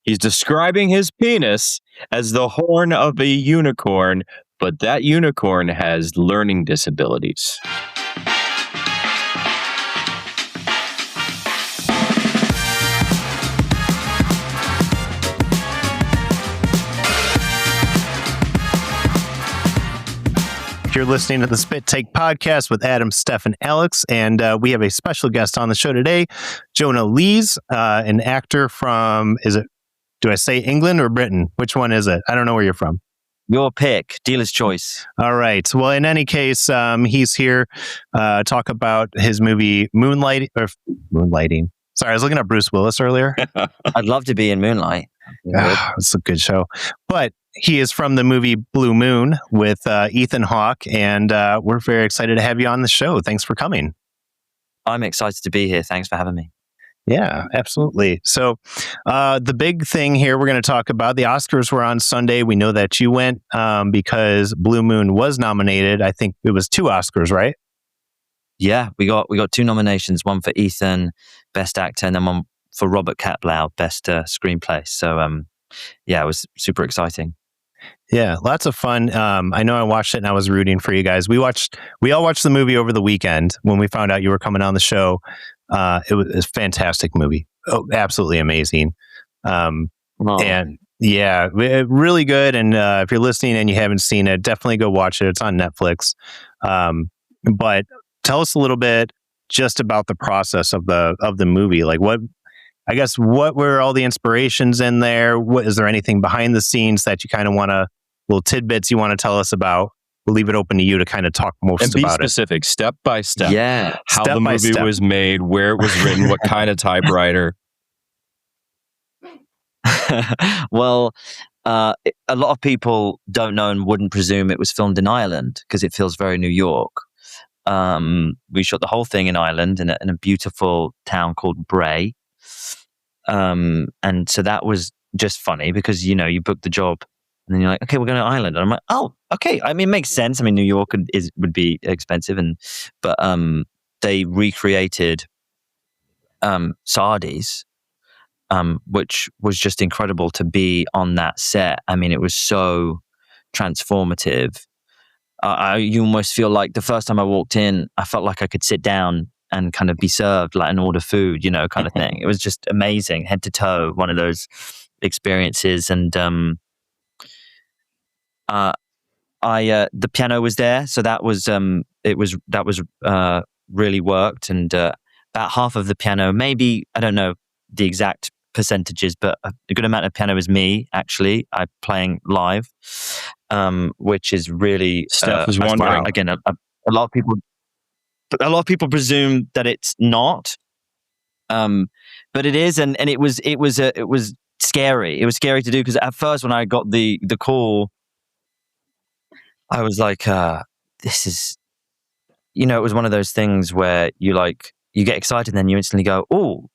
He's describing his penis as the horn of a unicorn, but that unicorn has learning disabilities. You're listening to the SpitTake podcast with Adam, Steph, and Alex, and we have a special guest on the show today, Jonah Lees, an actor from, do I say England or Britain? Which one is it? I don't know where you're from. Your pick, dealer's choice. All right. Well, in any case, he's here talk about his movie Moonlighting. Sorry, I was looking at Bruce Willis earlier. I'd love to be in Moonlight. It's a good show. But he is from the movie Blue Moon with Ethan Hawke, and we're very excited to have you on the show. Thanks for coming. I'm excited to be here. Thanks for having me. Yeah, absolutely. So the big thing here we're going to talk about, the Oscars were on Sunday. We know that you went because Blue Moon was nominated. I think it was 2 Oscars, right? Yeah, we got 2 nominations, one for Ethan, Best Actor, and then one for Robert Kaplow, Best Screenplay. So yeah, it was super exciting. Yeah, lots of fun. I know I watched it and I was rooting for you guys. We all watched the movie over the weekend when we found out you were coming on the show. It was a fantastic movie. Oh, absolutely amazing. And yeah, really good. And if you're listening and you haven't seen it, definitely go watch it. It's on Netflix. But tell us a little bit just about the process of the movie. Like what were all the inspirations in there? Is there anything behind the scenes that you kind of little tidbits you want to tell us about? We'll leave it open to you to kind of talk most about it. And be specific, step by step. Yeah. How the movie was made, where it was written, what kind of typewriter. Well, a lot of people don't know and wouldn't presume it was filmed in Ireland because it feels very New York. We shot the whole thing in Ireland in a beautiful town called Bray. And so that was just funny because, you book the job and then you're like, okay, we're going to Ireland. And I'm like, oh, okay. I mean, it makes sense. I mean, New York would be expensive. But they recreated Sardis, which was just incredible to be on that set. I mean, it was so transformative. You almost feel like the first time I walked in, I felt like I could sit down and kind of be served like and order food, kind of thing. It was just amazing, head to toe, one of those experiences. And the piano was there, so that was really worked. And about half of the piano, maybe I don't know the exact percentages, but a good amount of piano is me. Actually, I'm playing live, which is really Steph was wondering again. A lot of people presume that it's not, but it is, and it was scary. It was scary to do because at first when I got the call, I was like, "This is," it was one of those things where you get excited, and then you instantly go, "Oh."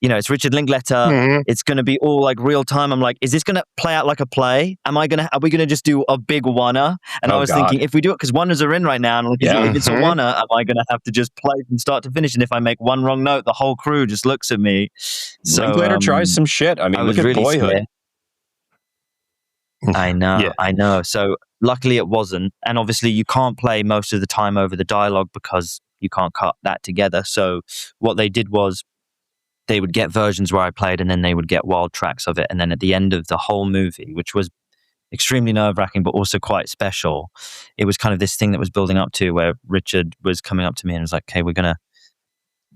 It's Richard Linklater. Mm-hmm. It's going to be all like real time. I'm like, is this going to play out like a play? Are we going to just do a big one-er? And I was thinking, if we do it, because one-ers are in right now, and if it's a one-er, am I going to have to just play from start to finish? And if I make one wrong note, the whole crew just looks at me. So Linklater tries some shit. I mean, look at really Boyhood. I know. So luckily it wasn't. And obviously you can't play most of the time over the dialogue because you can't cut that together. So what they did was, they would get versions where I played and then they would get wild tracks of it. And then at the end of the whole movie, which was extremely nerve-wracking, but also quite special, it was kind of this thing that was building up to where Richard was coming up to me and was like, okay,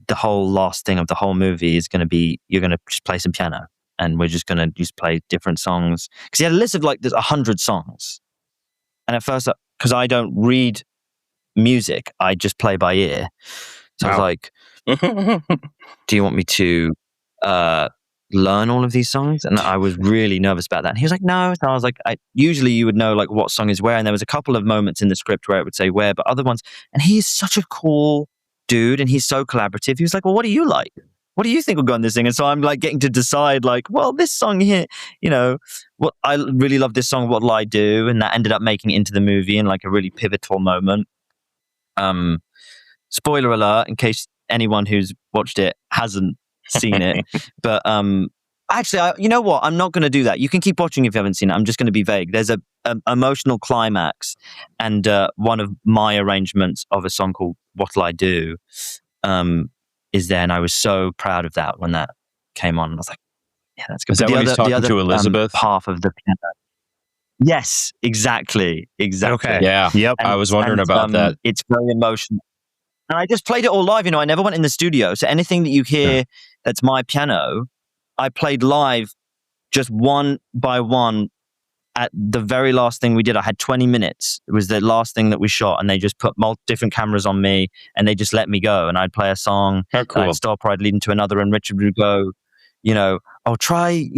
the whole last thing of the whole movie is going to be, you're going to just play some piano and we're just going to just play different songs. Because he had a list of there's 100 songs. And at first, because I don't read music, I just play by ear. So I was like, do you want me to learn all of these songs? And I was really nervous about that. And he was like, no. So I was like, usually you would know what song is where. And there was a couple of moments in the script where it would say where, but other ones. And he's such a cool dude and he's so collaborative. He was like, well, what do you like? What do you think will go on this thing? And so I'm getting to decide well, this song here, what I really love this song. What will I do? And that ended up making it into the movie in a really pivotal moment. Spoiler alert, in case anyone who's watched it hasn't seen it, but Actually, you know what? I'm not going to do that. You can keep watching if you haven't seen it. I'm just going to be vague. There's a emotional climax, and one of my arrangements of a song called "What'll I Do" is there, and I was so proud of that when that came on. I was like, "Yeah, that's good." Is that when he's talking to Elizabeth? Half of the piano. Yes, exactly. Okay. Yeah. Yep. I was wondering about that. It's very emotional. And I just played it all live. I never went in the studio. So anything that you hear that's my piano, I played live just one by one at the very last thing we did. I had 20 minutes. It was the last thing that we shot. And they just put different cameras on me and they just let me go. And I'd play a song. How cool. I'd stop or I'd lead into another. And Richard would go, I'll try,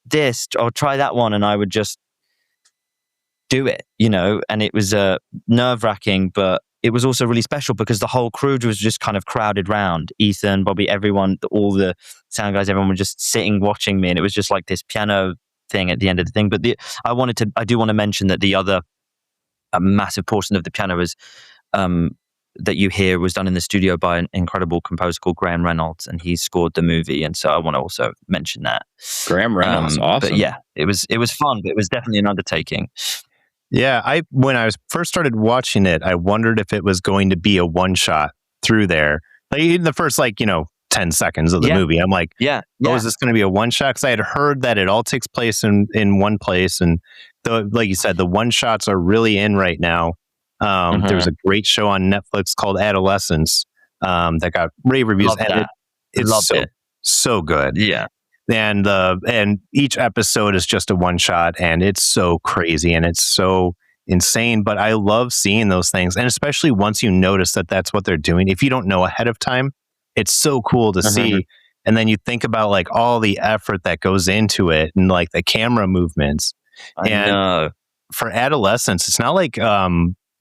this, or try that one. And I would just do it, and it was nerve-wracking, but it was also really special because the whole crew was just kind of crowded round. Ethan, Bobby, everyone, all the sound guys, everyone was just sitting watching me, and it was just like this piano thing at the end of the thing. But I do want to mention that the other massive portion of the piano is that you hear was done in the studio by an incredible composer called Graham Reynolds, and he scored the movie. And so I want to also mention that. Graham Reynolds, awesome. But yeah, it was fun, but it was definitely an undertaking. Yeah, when I first started watching it, I wondered if it was going to be a one shot through there. Like in the first 10 seconds of the movie, I'm like, is this going to be a one shot? Because I had heard that it all takes place in one place, and like you said, the one shots are really in right now. There's a great show on Netflix called Adolescence that got rave reviews, and it's so good. Yeah. And each episode is just a one shot, and it's so crazy and it's so insane. But I love seeing those things, and especially once you notice that that's what they're doing. If you don't know ahead of time, it's so cool to see. And then you think about all the effort that goes into it, and the camera movements. I know. For Adolescence, it's not like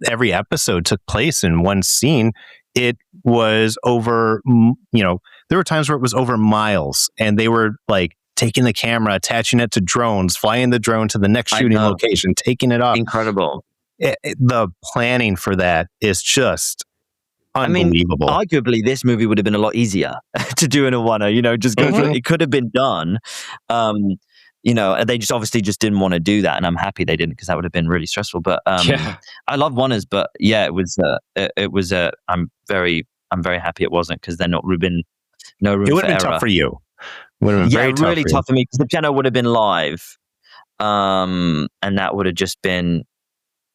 every episode took place in one scene. It was over, there were times where it was over miles, and they were taking the camera, attaching it to drones, flying the drone to the next shooting location, taking it off. Incredible. The planning for that is just unbelievable. Arguably, this movie would have been a lot easier to do in a one-er, just go through. It could have been done. They just obviously just didn't want to do that, and I'm happy they didn't, because that would have been really stressful. But I love one-ers, but it was. I'm very happy it wasn't, because then no room. It would have been tough for you. Would have been very tough really tough for me, because the piano would have been live, and that would have just been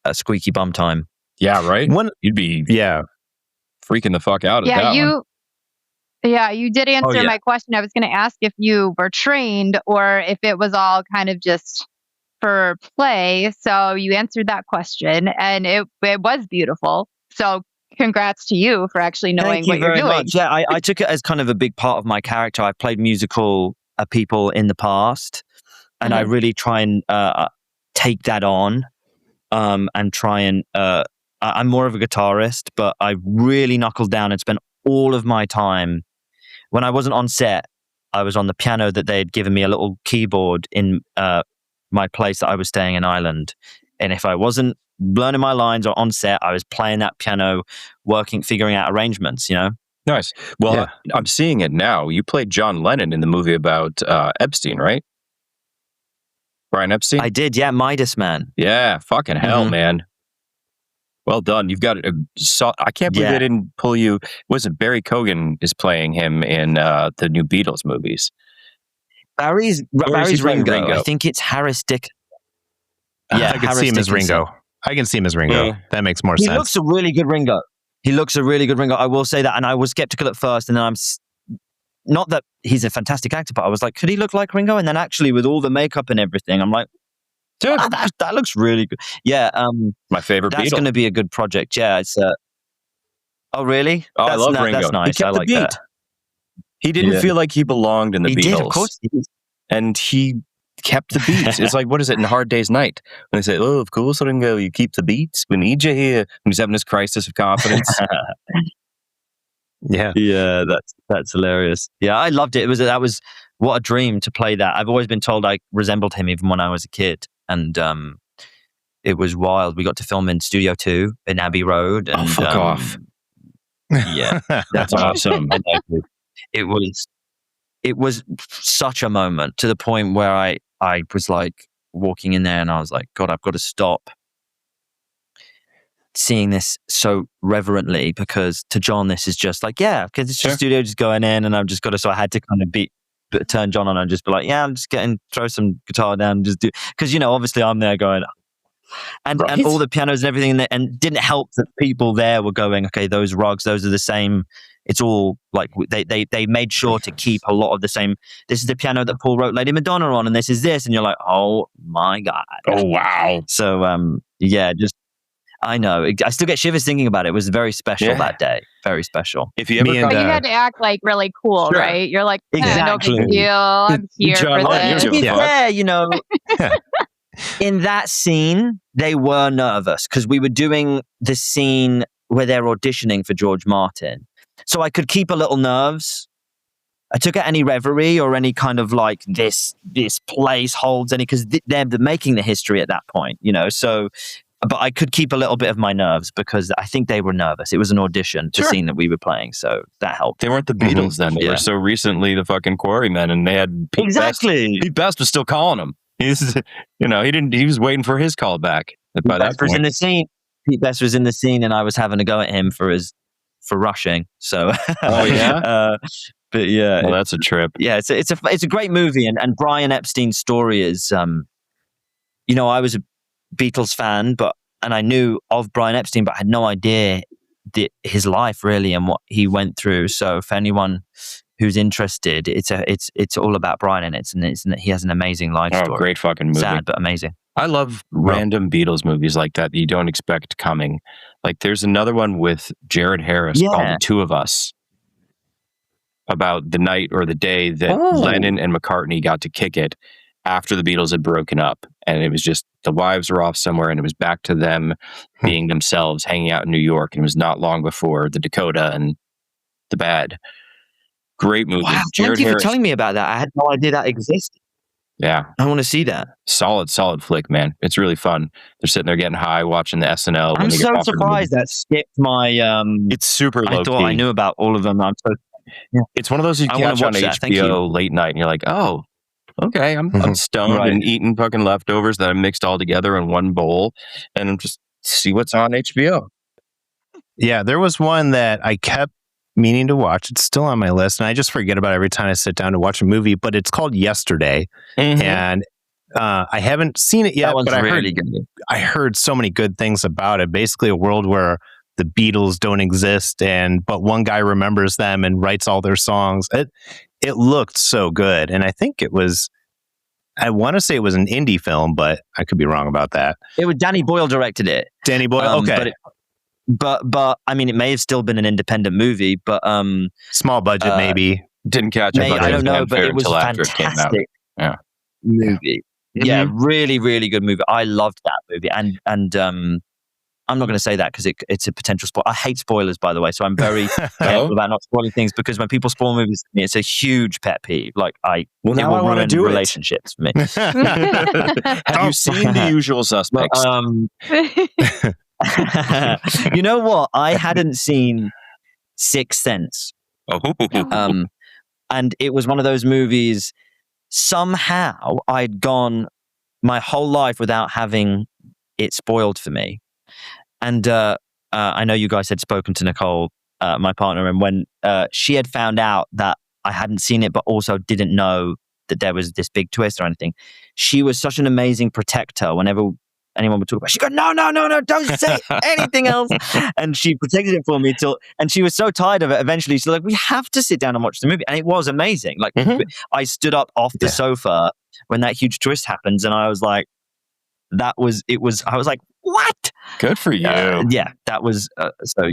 a squeaky bum time. Yeah, right. You'd be freaking the fuck out at that one. Yeah, you did answer my question. I was going to ask if you were trained or if it was all kind of just for play. So you answered that question, and it was beautiful. So congrats to you for actually knowing what you're doing. Much. Yeah, I took it as kind of a big part of my character. I've played musical people in the past, and I really try and take that on and try and... I'm more of a guitarist, but I really knuckled down and spent all of my time. When I wasn't on set, I was on the piano that they had given me, a little keyboard in my place that I was staying in Ireland. And if I wasn't learning my lines or on set, I was playing that piano, figuring out arrangements, Nice. Well, I'm seeing it now. You played John Lennon in the movie about Epstein, right? Brian Epstein? I did, yeah. Midas Man. Yeah, fucking hell, man. Well done. You've got I can't believe they didn't pull you. Was it Barry Keoghan is playing him in the new Beatles movies? Barry's Ringo. I think it's Harris Dick. Yeah, I can see him as Ringo. I can see him as Ringo. Yeah. That makes more sense. He looks a really good Ringo. I will say that. And I was skeptical at first, and then I'm not that he's a fantastic actor, but I was like, could he look like Ringo? And then actually, with all the makeup and everything, I'm like, dude, that looks really good. Yeah. My favorite That's going to be a good project. Yeah. It's oh, really? Oh, I love Ringo. That's nice. He kept the beat. That. He didn't feel like he belonged in the Beatles. Did, of course he did. And he kept the beats. It's like, what is it in Hard Day's Night? When they say, oh, of course, Ringo, you keep the beats. We need you here. When he's having his crisis of confidence. Yeah, that's hilarious. Yeah, I loved it. That was what a dream to play that. I've always been told I resembled him even when I was a kid, and it was wild. We got to film in Studio 2 in Abbey Road. And, fuck off! Yeah, that's awesome. It was. it was such a moment, to the point where I was like walking in there and I was like, God, I've got to stop seeing this so reverently, because to John this is just like, because it's just studio just going in, and I've just got to, so I had to kind of turn John on and just be like, I'm just throw some guitar down and just do, because obviously I'm there going, and all the pianos and everything, and didn't help that people there were going, okay, those rugs, those are the same. It's all like they made sure to keep a lot of the same. This is the piano that Paul wrote Lady Madonna on, and this is this, and you're like, oh my God. Oh wow. So just I know. I still get shivers thinking about it. It was very special that day. Very special. If you ever but you had to act like really cool, right? You're like, exactly. No big deal. I'm here John, for this. To be fair, in that scene, they were nervous because we were doing the scene where they're auditioning for George Martin. So I could keep a little nerves. I took out any reverie or any kind of like this place holds any, because they're making the history at that point, so... But I could keep a little bit of my nerves because I think they were nervous. It was an audition, the scene that we were playing, so that helped. They weren't the Beatles then. They were so recently the fucking Quarrymen, and they had Pete Best. Pete Best was still calling him. He's, he was waiting for his call back. By that point, in the scene. Pete Best was in the scene, and I was having to go at him for rushing. So, oh yeah. But yeah, well, that's a trip. Yeah, it's a great movie, and Brian Epstein's story is, I was a Beatles fan, and I knew of Brian Epstein, but I had no idea his life really and what he went through. So for anyone who's interested, it's all about Brian, and he has an amazing life story. Great fucking movie. Sad but amazing. I love random Beatles movies like that you don't expect coming. Like there's another one with Jared Harris called The Two of Us, about the night or the day that Lennon and McCartney got to kick it after the Beatles had broken up, and it was just the wives were off somewhere, and it was back to them being themselves, hanging out in New York. And it was not long before the Dakota and the Bad. Great movie. Wow, thank you for telling me about that. I had no idea that existed. Yeah, I want to see that. Solid flick, man. It's really fun. They're sitting there getting high, watching the SNL. I'm so surprised that skipped my. It's super low. I thought I knew about all of them. I'm so. Yeah. It's one of those you catch on HBO late night, and you're like, oh. Okay, I'm stoned and eating fucking leftovers that I mixed all together in one bowl, and I'm just see what's on HBO. Yeah, there was one that I kept meaning to watch. It's still on my list, and I just forget about it every time I sit down to watch a movie, but it's called Yesterday. And I haven't seen it yet, but I heard so many good things about it. Basically a world where the Beatles don't exist, but one guy remembers them and writes all their songs. It looked so good, and I think I want to say it was an indie film, but I could be wrong about that. It was Danny Boyle directed it. Danny Boyle, okay. But I mean, it may have still been an independent movie, but small budget maybe. Didn't catch it. I don't know, but it was a fantastic movie. Yeah, really, really good movie. I loved that movie, and I'm not going to say that because it's a potential spoil. I hate spoilers, by the way, so I'm very careful about not spoiling things, because when people spoil movies to me, it's a huge pet peeve. Like it will ruin relationships for me. Have you seen The Usual Suspects? You know what? I hadn't seen Sixth Sense. And it was one of those movies, somehow I'd gone my whole life without having it spoiled for me. And I know you guys had spoken to Nicole, my partner, and when she had found out that I hadn't seen it, but also didn't know that there was this big twist or anything, she was such an amazing protector. Whenever anyone would talk about it, she'd go, no, don't say anything else. And she protected it for me and she was so tired of it. Eventually, she's like, we have to sit down and watch the movie. And it was amazing. Like, I stood up off the sofa when that huge twist happens, and I was like, I was like, what? Good for you. That was so.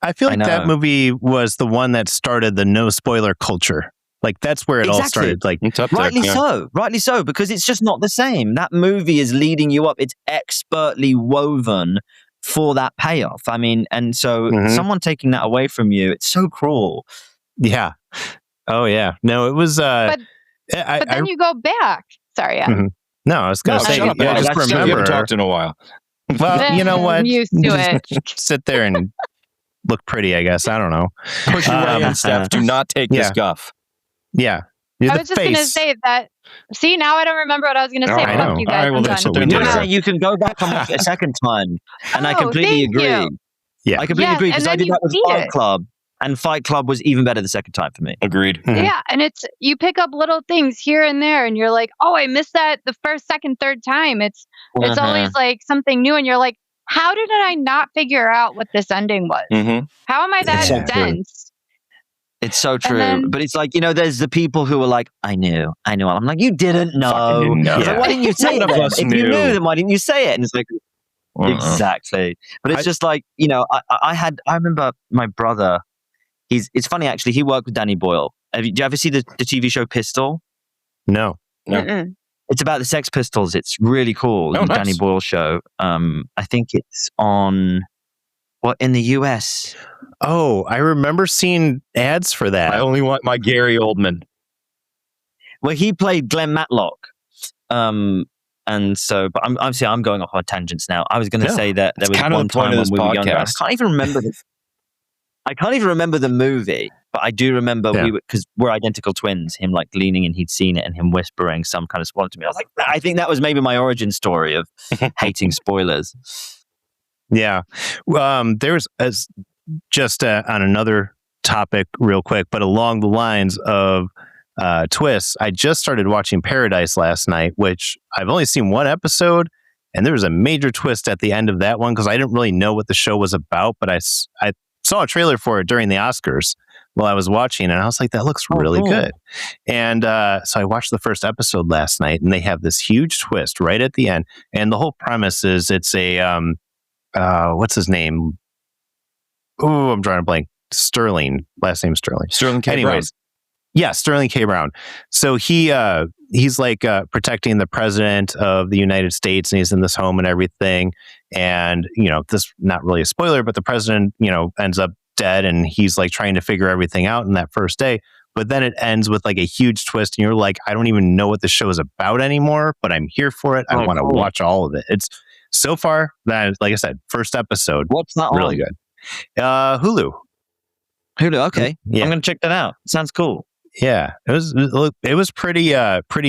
I feel like that movie was the one that started the no spoiler culture. Like that's where it all started. Like rightly so, because it's just not the same. That movie is leading you up. It's expertly woven for that payoff. I mean, and so someone taking that away from you, it's so cruel. Yeah. Oh yeah. No, it was. But then you go back. Sorry. No, I was going to say. Shut up, I just remember. We haven't talked in a while. Well, you know what? I'm used to it. Sit there and look pretty, I guess. I don't know. Push your way in, Steph. Do not take this guff. Yeah. You're I was just going to say that. See, now I don't remember what I was going to say. Fuck you guys. All right, well, that's what we do. You can go back and watch it a second time. And I completely agree. You. Yeah. I completely agree because I did that with Fight Club. And Fight Club was even better the second time for me. Agreed. Mm-hmm. Yeah, and you pick up little things here and there, and you're like, oh, I missed that the first, second, third time. It's always like something new, and you're like, how did I not figure out what this ending was? Mm-hmm. How am I that dense? It's so true. But it's like, there's the people who are like, I knew. I'm like, you didn't know. Didn't know. Like, why didn't you say it? If you knew, then why didn't you say it? And it's like, exactly. But it's just like, I remember my brother, it's funny actually, he worked with Danny Boyle. Do you ever see the TV show Pistol? No. Mm-mm. It's about the Sex Pistols. It's really cool. Oh, nice. Danny Boyle show. I think it's on, in the US? Oh, I remember seeing ads for that. I only want my Gary Oldman. Well, he played Glenn Matlock. And so, but I'm going off on tangents now. I was going to say that there was one time when we were younger. I can't even remember I can't even remember the movie, but I do remember because we're identical twins, him like leaning and he'd seen it and him whispering some kind of spoiler to me. I was like, I think that was maybe my origin story of hating spoilers. Yeah. There's just on another topic real quick, but along the lines of twists, I just started watching Paradise last night, which I've only seen one episode, and there was a major twist at the end of that one because I didn't really know what the show was about, but I saw a trailer for it during the Oscars while I was watching, and I was like, that looks really good. And so I watched the first episode last night, and they have this huge twist right at the end. And the whole premise is it's a, what's his name? Oh, I'm drawing a blank. Sterling. Last name Sterling. Sterling K. Brown. Yeah, Sterling K. Brown. So he's like protecting the president of the United States, and he's in this home and everything. And, this not really a spoiler, but the president, ends up dead, and he's like trying to figure everything out in that first day. But then it ends with like a huge twist, and you're like, I don't even know what the show is about anymore, but I'm here for it. I want to watch all of it. It's so far that, like I said, first episode. What's that really good? Hulu. Okay. Yeah. I'm going to check that out. Sounds cool. Yeah, it was pretty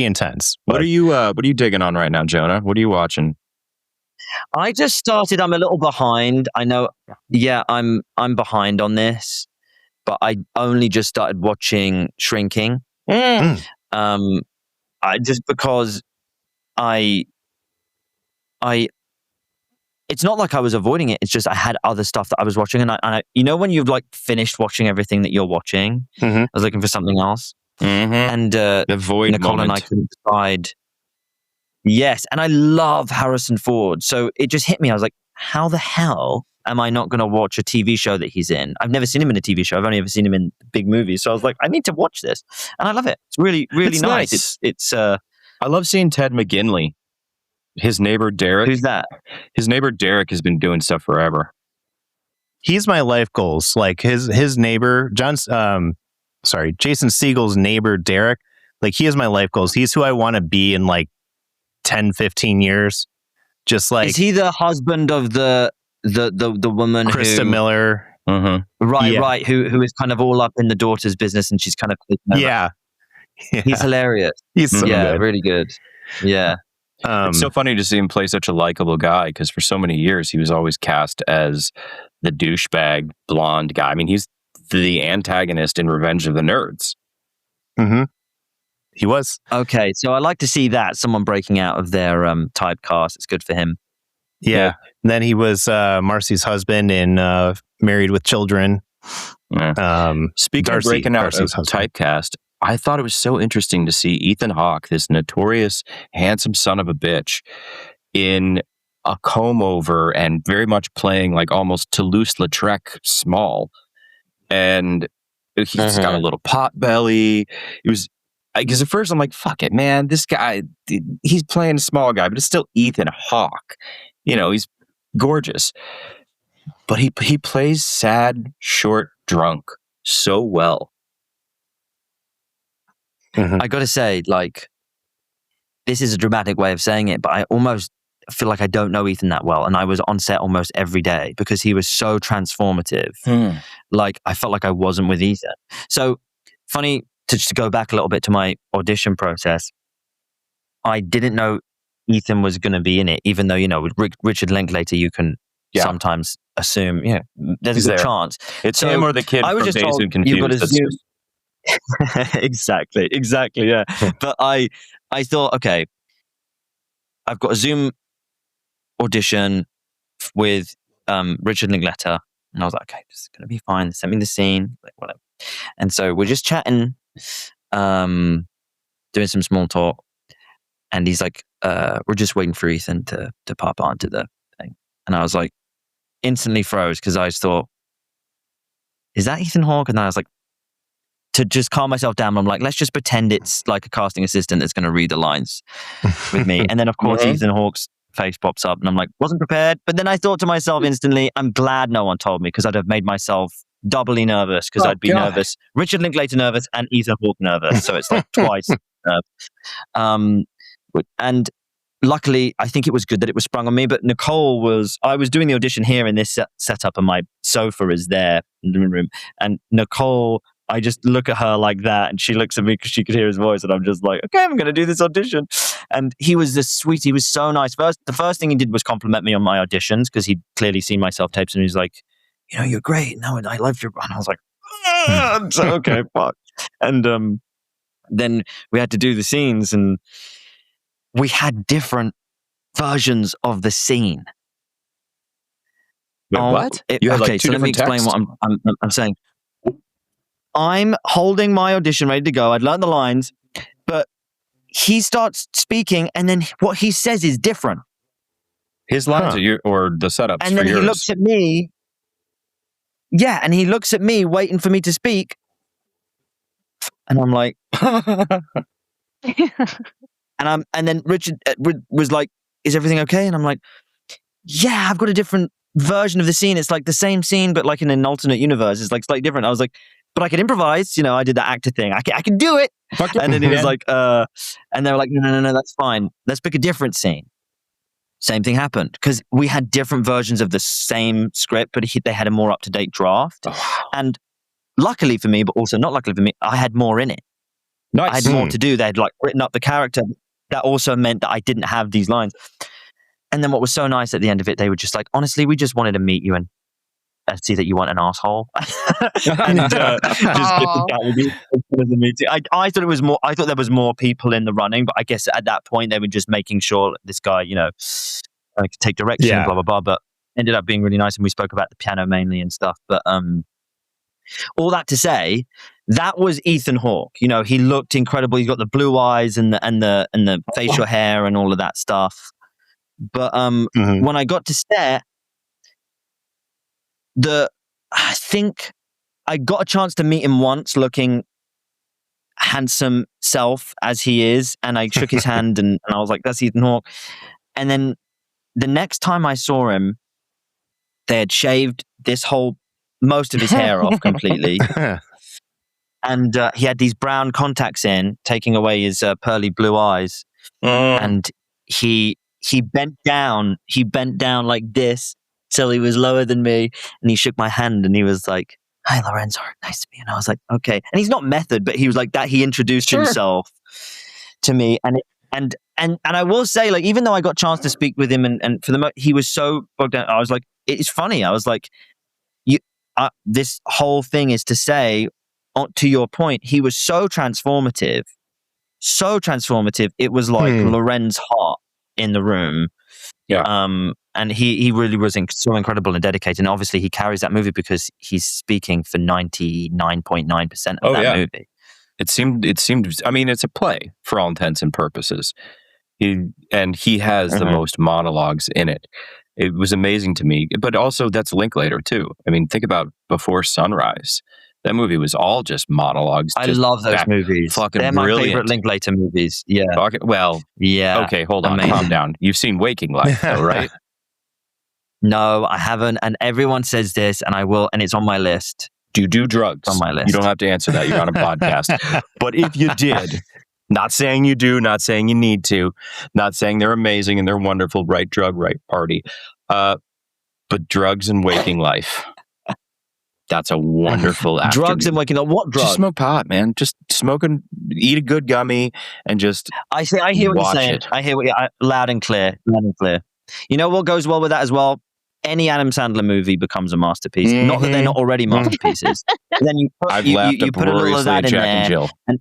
intense. What are you digging on right now, Jonah? What are you watching? I just started. I'm a little behind. I know. Yeah, I'm behind on this, but I only just started watching Shrinking. Just because I it's not like I was avoiding it. It's just I had other stuff that I was watching, and I when you've like finished watching everything that you're watching, I was looking for something else, and the void Nicole moment. and I couldn't decide. Yes, and I love Harrison Ford, so it just hit me. I was like, how the hell am I not going to watch a TV show that he's in? I've never seen him in a TV show. I've only ever seen him in big movies. So I was like, I need to watch this, and I love it. It's really, really nice. It's. I love seeing Ted McGinley. His neighbor Derek. Who's that? His neighbor Derek has been doing stuff forever. He's my life goals. Like his neighbor, Jason Segel's neighbor Derek. Like he is my life goals. He's who I want to be in like 10, 15 years. Just like, is he the husband of the woman Krista Miller? Right. Who is kind of all up in the daughter's business, and she's kind of yeah. He's hilarious. He's so good. Really good. Yeah. It's so funny to see him play such a likable guy, because for so many years he was always cast as the douchebag blonde guy. I mean, he's the antagonist in Revenge of the Nerds. Mm-hmm. He was. Okay, so I like to see that, someone breaking out of their typecast. It's good for him. Yeah. And then he was Marcy's husband in Married with Children. Yeah. Speaking of breaking out of typecast, I thought it was so interesting to see Ethan Hawke, this notorious, handsome son of a bitch, in a comb over and very much playing like almost Toulouse-Lautrec small. And he's got a little pot belly. It was, because at first I'm like, fuck it, man. This guy, he's playing a small guy, but it's still Ethan Hawke. He's gorgeous. But he plays sad, short, drunk so well. I got to say, like, this is a dramatic way of saying it, but I almost feel like I don't know Ethan that well. And I was on set almost every day because he was so transformative. Like, I felt like I wasn't with Ethan. So, funny to go back a little bit to my audition process, I didn't know Ethan was going to be in it, even though, with Richard Linklater, you can sometimes assume, there's a good chance. It's him or the kid from Dazed and Confused. You've got to zoom. Exactly, yeah. But I thought, okay, I've got a Zoom audition with Richard Linklater, and I was like, okay, this is going to be fine. Send me the scene, like whatever. And so we're just chatting, doing some small talk, and he's like, we're just waiting for Ethan to pop onto the thing. And I was like, instantly froze, because I just thought, is that Ethan Hawke? And then I was like, to just calm myself down, I'm like, let's just pretend it's like a casting assistant that's going to read the lines with me. And then, of course, Ethan Hawke's face pops up, and I'm like, wasn't prepared. But then I thought to myself instantly, I'm glad no one told me, because I'd have made myself doubly nervous, because I'd be nervous. Richard Linklater nervous and Ethan Hawke nervous. So it's like twice. And luckily, I think it was good that it was sprung on me. But I was doing the audition here in this setup, and my sofa is there in the room. And Nicole, I just look at her like that, and she looks at me because she could hear his voice, and I'm just like, okay, I'm going to do this audition. And he was the sweet. He was so nice. The first thing he did was compliment me on my auditions, because he'd clearly seen my self-tapes, and he was like, you're great. No, I loved your. And I was like, so, okay, fuck. And then we had to do the scenes, and we had different versions of the scene. Wait, what? So let me explain what I'm saying. I'm holding my audition ready to go. I'd learned the lines, but he starts speaking, and then what he says is different. His lines or the setups. And then he looks at me. Yeah, and he looks at me, waiting for me to speak, and I'm like, and then Richard was like, "Is everything okay?" And I'm like, "Yeah, I've got a different version of the scene. It's like the same scene, but like in an alternate universe. It's like slightly different." I was like, "But I can improvise." I did the actor thing. I can do it. And then he was like, and they were like, "No, that's fine. Let's pick a different scene." Same thing happened, because we had different versions of the same script, but they had a more up-to-date draft. Oh, wow. And luckily for me, but also not luckily for me, I had more in it. Nice. I had more to do. They had like written up the character. That also meant that I didn't have these lines. And then what was so nice at the end of it, they were just like, honestly, we just wanted to meet you and see that you weren't an asshole. And just get the chat with you for the meeting. I thought it was more. I thought there was more people in the running, but I guess at that point they were just making sure this guy, could take direction, blah blah blah. But ended up being really nice, and we spoke about the piano mainly and stuff. But all that to say, that was Ethan Hawke. He looked incredible. He's got the blue eyes and the facial hair and all of that stuff. But when I got to set, I think I got a chance to meet him once, looking handsome self as he is, and I shook his hand, and I was like, "That's Ethan Hawke." And then the next time I saw him, they had shaved most of his hair off completely, and he had these brown contacts in, taking away his pearly blue eyes, and he bent down. He bent down like this. So he was lower than me, and he shook my hand, and he was like, "Hi, Lorenzo, nice to meet you." And I was like, "Okay." And he's not method, but he was like that. He introduced himself to me, and I will say, like, even though I got a chance to speak with him, and for the he was so bogged down. I was like, it's funny. I was like, this whole thing is to say, to your point, he was so transformative. It was like Loren's heart in the room. Yeah. And he really was so incredible and dedicated. And obviously he carries that movie because he's speaking for 99.9% of that movie. It seemed, I mean, it's a play for all intents and purposes. He has the most monologues in it. It was amazing to me, but also that's Linklater too. I mean, think about Before Sunrise. That movie was all just monologues. I love those movies. They're my favorite Linklater movies. Yeah. Okay, hold on. Amazing. Calm down. You've seen Waking Life, though, right? No, I haven't. And everyone says this, and I will, and it's on my list. Do you do drugs? It's on my list. You don't have to answer that. You're on a podcast. But if you did, not saying you do, not saying you need to, not saying they're amazing and they're wonderful, right drug, right party, but drugs and Waking Life. That's a wonderful afternoon. Drugs and waking up. What drugs? Just smoke pot, man. Just smoking, eat a good gummy, and just I hear what you're saying. It. I hear what you're loud and clear. Loud and clear. You know what goes well with that as well? Any Adam Sandler movie becomes a masterpiece. Mm-hmm. Not that they're not already masterpieces. Then you put, you put a little of that in Jack there, and Jill. and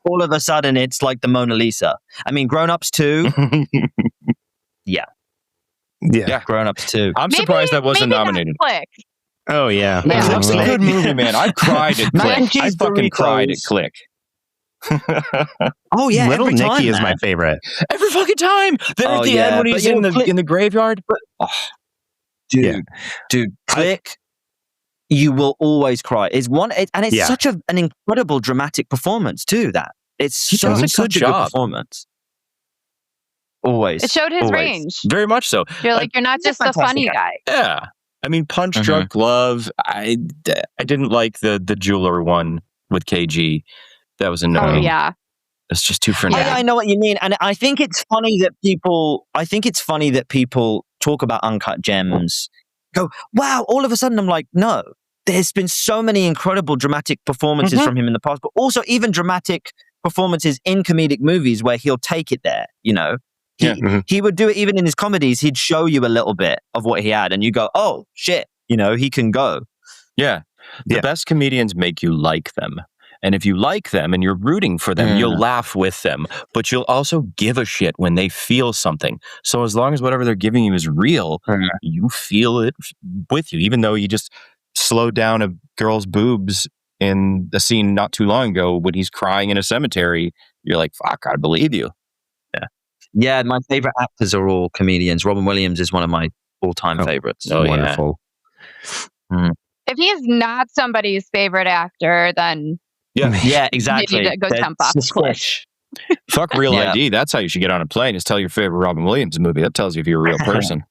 all of a sudden it's like the Mona Lisa. I mean, Grown Ups 2. Yeah. Grown Ups 2. I'm surprised that wasn't nominated. Click. Oh yeah, Click's a good movie, man. I've cried at Click. I fucking cried at Click. Oh yeah, Little every Nicky time, is man. my favorite. Every fucking time. Then at the end when he's in the graveyard. Dude, Click. You will always cry. It's such an incredible dramatic performance too. That it's such a good performance. Always, it showed his range. Very much so. You're like you're not just a funny guy. Yeah, I mean, Punch Drunk Love. I didn't like the jeweler one with KG. That was annoying. Oh yeah, it's just too frenetic. I know what you mean, and I think it's funny that people. Talk about Uncut Gems. Go, wow! All of a sudden, I'm like, no. There's been so many incredible dramatic performances from him in the past, but also even dramatic performances in comedic movies where he'll take it there. You know, he would do it even in his comedies. He'd show you a little bit of what he had, and you go, "Oh shit!" You know, he can go. Yeah, the best comedians make you like them. And if you like them and you're rooting for them, you'll laugh with them, but you'll also give a shit when they feel something. So as long as whatever they're giving you is real, you feel it with you, even though you just slowed down a girl's boobs in a scene not too long ago when he's crying in a cemetery. You're like, fuck, I believe you. Yeah, my favorite actors are all comedians. Robin Williams is one of my all-time favorites. Oh, wonderful. Yeah. If he's not somebody's favorite actor, then yeah, exactly. You need to go jump off the cliff. Fuck Real ID. That's how you should get on a plane, is tell your favorite Robin Williams movie. That tells you if you're a real person.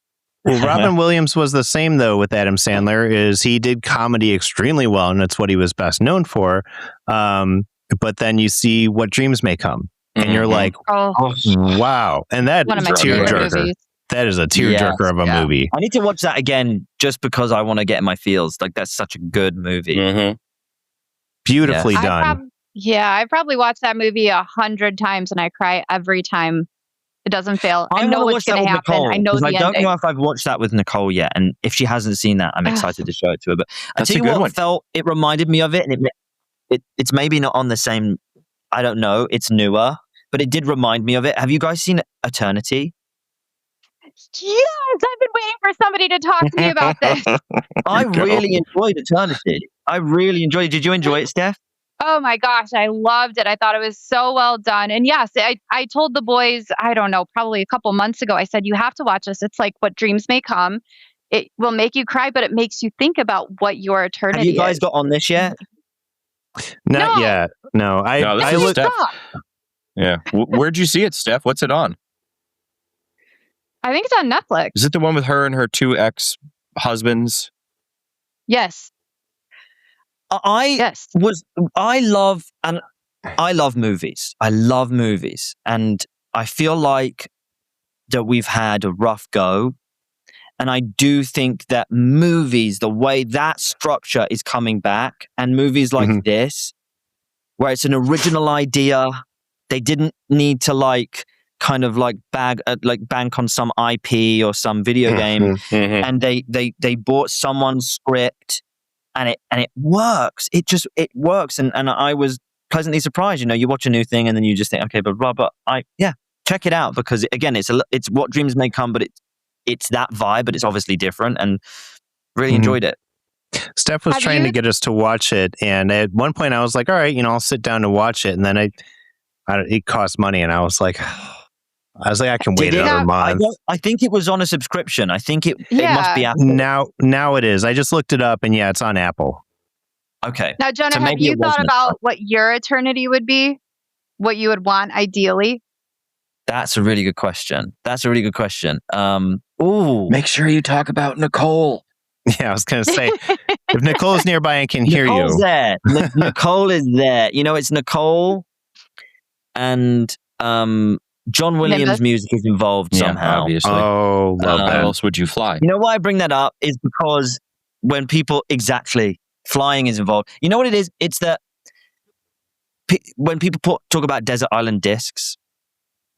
Well, Robin Williams was the same, though, with Adam Sandler, is he did comedy extremely well, and that's what he was best known for. But then you see What Dreams May Come, and you're like, wow. And that is a tearjerker. That is a tearjerker of a movie. I need to watch that again just because I want to get in my feels. Like, that's such a good movie. Beautifully done. I probably watched that movie 100 times, and I cry every time. It doesn't fail. I know what's going to happen. I know the ending. I don't know if I've watched that with Nicole yet, and if she hasn't seen that, I'm excited to show it to her. But I tell you what, it reminded me of it, and it's maybe not on the same. I don't know. It's newer, but it did remind me of it. Have you guys seen Eternity? Yes, I've been waiting for somebody to talk to me about this. I really enjoyed Eternity. I really enjoyed it. Did you enjoy it, Steph? Oh my gosh, I loved it. I thought it was so well done. And yes, I told the boys, I don't know, probably a couple months ago, I said, you have to watch this. It's like What Dreams May Come. It will make you cry, but it makes you think about what your eternity is. Have you guys got on this yet? Not yet. No, I looked up. Yeah. Where'd you see it, Steph? What's it on? I think it's on Netflix. Is it the one with her and her two ex-husbands? Yes. I love movies. I love movies. And I feel like that we've had a rough go. And I do think that movies, the way that structure is coming back, and movies like this, where it's an original idea, they didn't need to bank on some IP or some video game, and they bought someone's script. And it works. It works. And I was pleasantly surprised. You know, you watch a new thing and then you just think, okay, but check it out, because again, it's What Dreams May Come, but it's that vibe, but it's obviously different, and really enjoyed it. Steph was trying to get us to watch it, and at one point I was like, all right, I'll sit down to watch it, and then it cost money, and I was like, I can wait another month. I think it was on a subscription. I think it must be Apple. Now it is. I just looked it up, and it's on Apple. Okay. Now, Jonah, have you thought about what your eternity would be? What you would want ideally? That's a really good question. Make sure you talk about Nicole. Yeah, I was going to say, if Nicole's nearby and can hear you. There. Nicole is there. It's Nicole and John Williams' music is involved somehow. Obviously. Oh, love that. How else would you fly? You know why I bring that up is because when people flying is involved. You know what it is? It's that when people talk about desert island discs,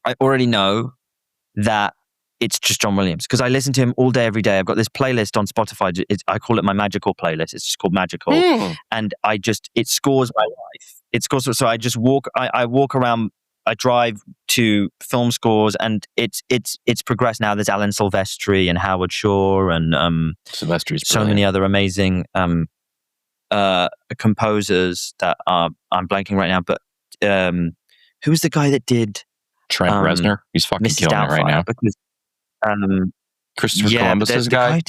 I already know that it's just John Williams because I listen to him all day, every day. I've got this playlist on Spotify. I call it my magical playlist. It's just called Magical. And it scores my life. It scores. So I just walk, I walk around, I drive to film scores, and it's progressed now. There's Alan Silvestri and Howard Shore and Silvestri's so many other amazing composers that I'm blanking right now. But who was the guy that did Trent Reznor? He's fucking Mrs. killing it right now. Because, Christopher Columbus's guy.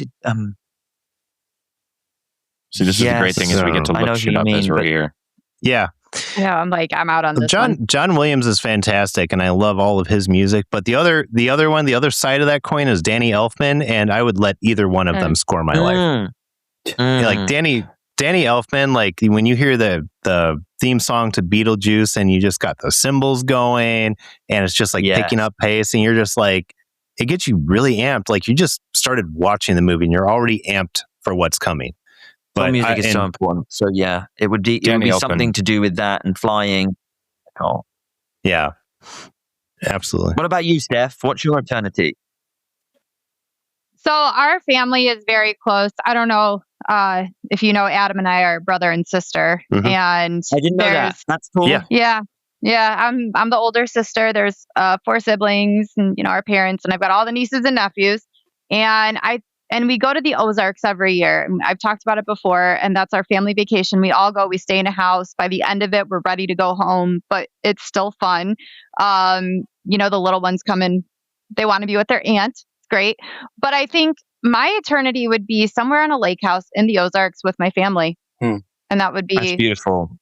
See, this is the great thing is we get to look shit up as we're here. Yeah. Yeah, I'm out on this. John Williams is fantastic, and I love all of his music. But the other side of that coin is Danny Elfman, and I would let either one of them score my life. Like Danny Elfman, like when you hear the theme song to Beetlejuice, and you just got the cymbals going, and it's just like picking up pace, and you're just like, it gets you really amped. Like you just started watching the movie, and you're already amped for what's coming. But music is so important. So yeah, it would be something to do with that and flying. Oh. Yeah, absolutely. What about you, Steph? What's your eternity? So our family is very close. I don't know if you know, Adam and I are brother and sister. Mm-hmm. And I didn't know that. That's cool. Yeah. I'm the older sister. There's 4 siblings, and our parents, and I've got all the nieces and nephews. And we go to the Ozarks every year. I've talked about it before, and that's our family vacation. We all go, we stay in a house. By the end of it, we're ready to go home, but it's still fun. The little ones come in, they want to be with their aunt. It's great. But I think my eternity would be somewhere on a lake house in the Ozarks with my family. And that would be That's beautiful.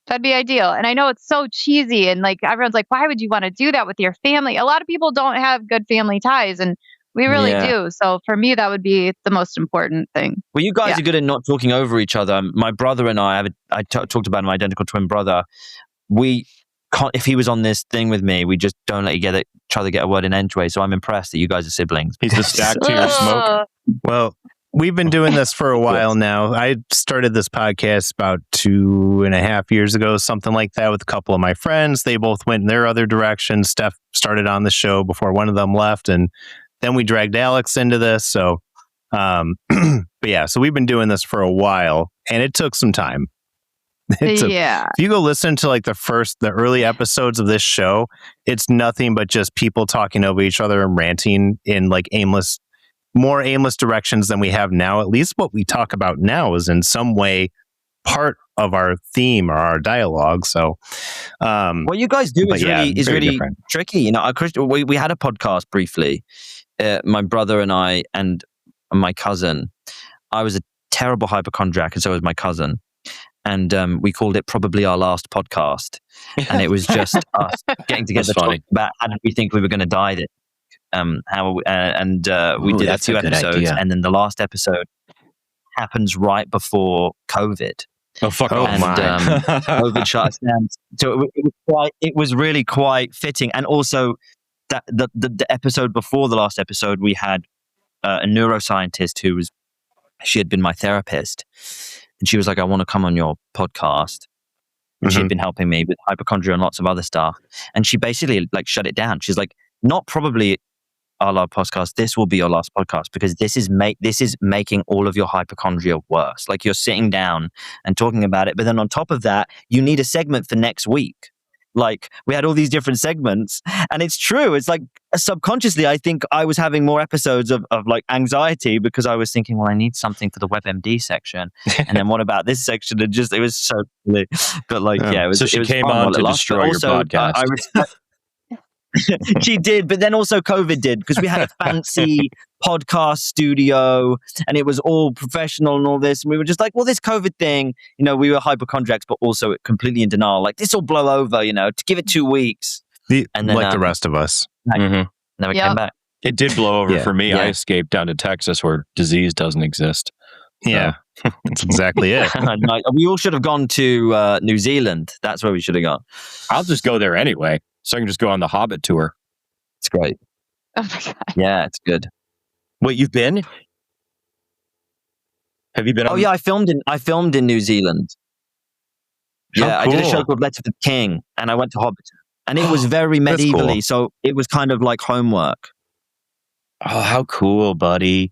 That'd be ideal. And I know it's so cheesy, and like everyone's like, why would you want to do that with your family? A lot of people don't have good family ties, and we really do. So for me, that would be the most important thing. Well, you guys are good at not talking over each other. My brother and I talked about my identical twin brother. We can't, if he was on this thing with me, we just don't let each other get a word in anyway. So I'm impressed that you guys are siblings. He's the stack to your smoke. Well, we've been doing this for a while now. I started this podcast about 2.5 years ago, something like that, with a couple of my friends. They both went in their other directions. Steph started on the show before one of them left, and then we dragged Alex into this. So, but yeah, so we've been doing this for a while, and it took some time. If you go listen to like the early episodes of this show, it's nothing but just people talking over each other and ranting in like more aimless directions than we have now. At least what we talk about now is in some way part of our theme or our dialogue. So, what you guys do is really different. Tricky. We had a podcast briefly. My brother and I and my cousin. I was a terrible hypochondriac, and so was my cousin. And we called it probably our last podcast. And it was just us getting together talking about how did we think we were going to die this. We did a few episodes, idea. And then the last episode happens right before COVID. Oh fuck! COVID shut us down. So it was really quite fitting, and also that the episode before the last episode, we had a neuroscientist she had been my therapist, and she was like, "I want to come on your podcast." And she'd been helping me with hypochondria and lots of other stuff, and she basically like shut it down. She's like, "Not probably our last podcast. This will be your last podcast because this is making all of your hypochondria worse. Like you're sitting down and talking about it, but then on top of that, you need a segment for next week." Like we had all these different segments, and it's true. It's like subconsciously, I think I was having more episodes of like anxiety because I was thinking, well, I need something for the WebMD section, and then what about this section? And just it was so silly. But like, it was. So she came on to destroy your podcast. She did, but then also COVID did because we had a fancy podcast studio and it was all professional and all this. And we were just like, well, this COVID thing, we were hypochondriacs, but also completely in denial. Like this will blow over, to give it 2 weeks. And then, like the rest of us. Then we came back. It did blow over for me. Yeah. I escaped down to Texas where disease doesn't exist. Yeah, that's exactly it. We all should have gone to New Zealand. That's where we should have gone. I'll just go there anyway. So I can just go on the Hobbit tour. It's great. Oh my God. Yeah, it's good. Wait, you've been? Have you been? Oh yeah, I filmed in New Zealand. Yeah, cool. I did a show called Letter for the King, and I went to Hobbiton, and it was very medievally, cool. so it was kind of like homework. Oh, how cool, buddy!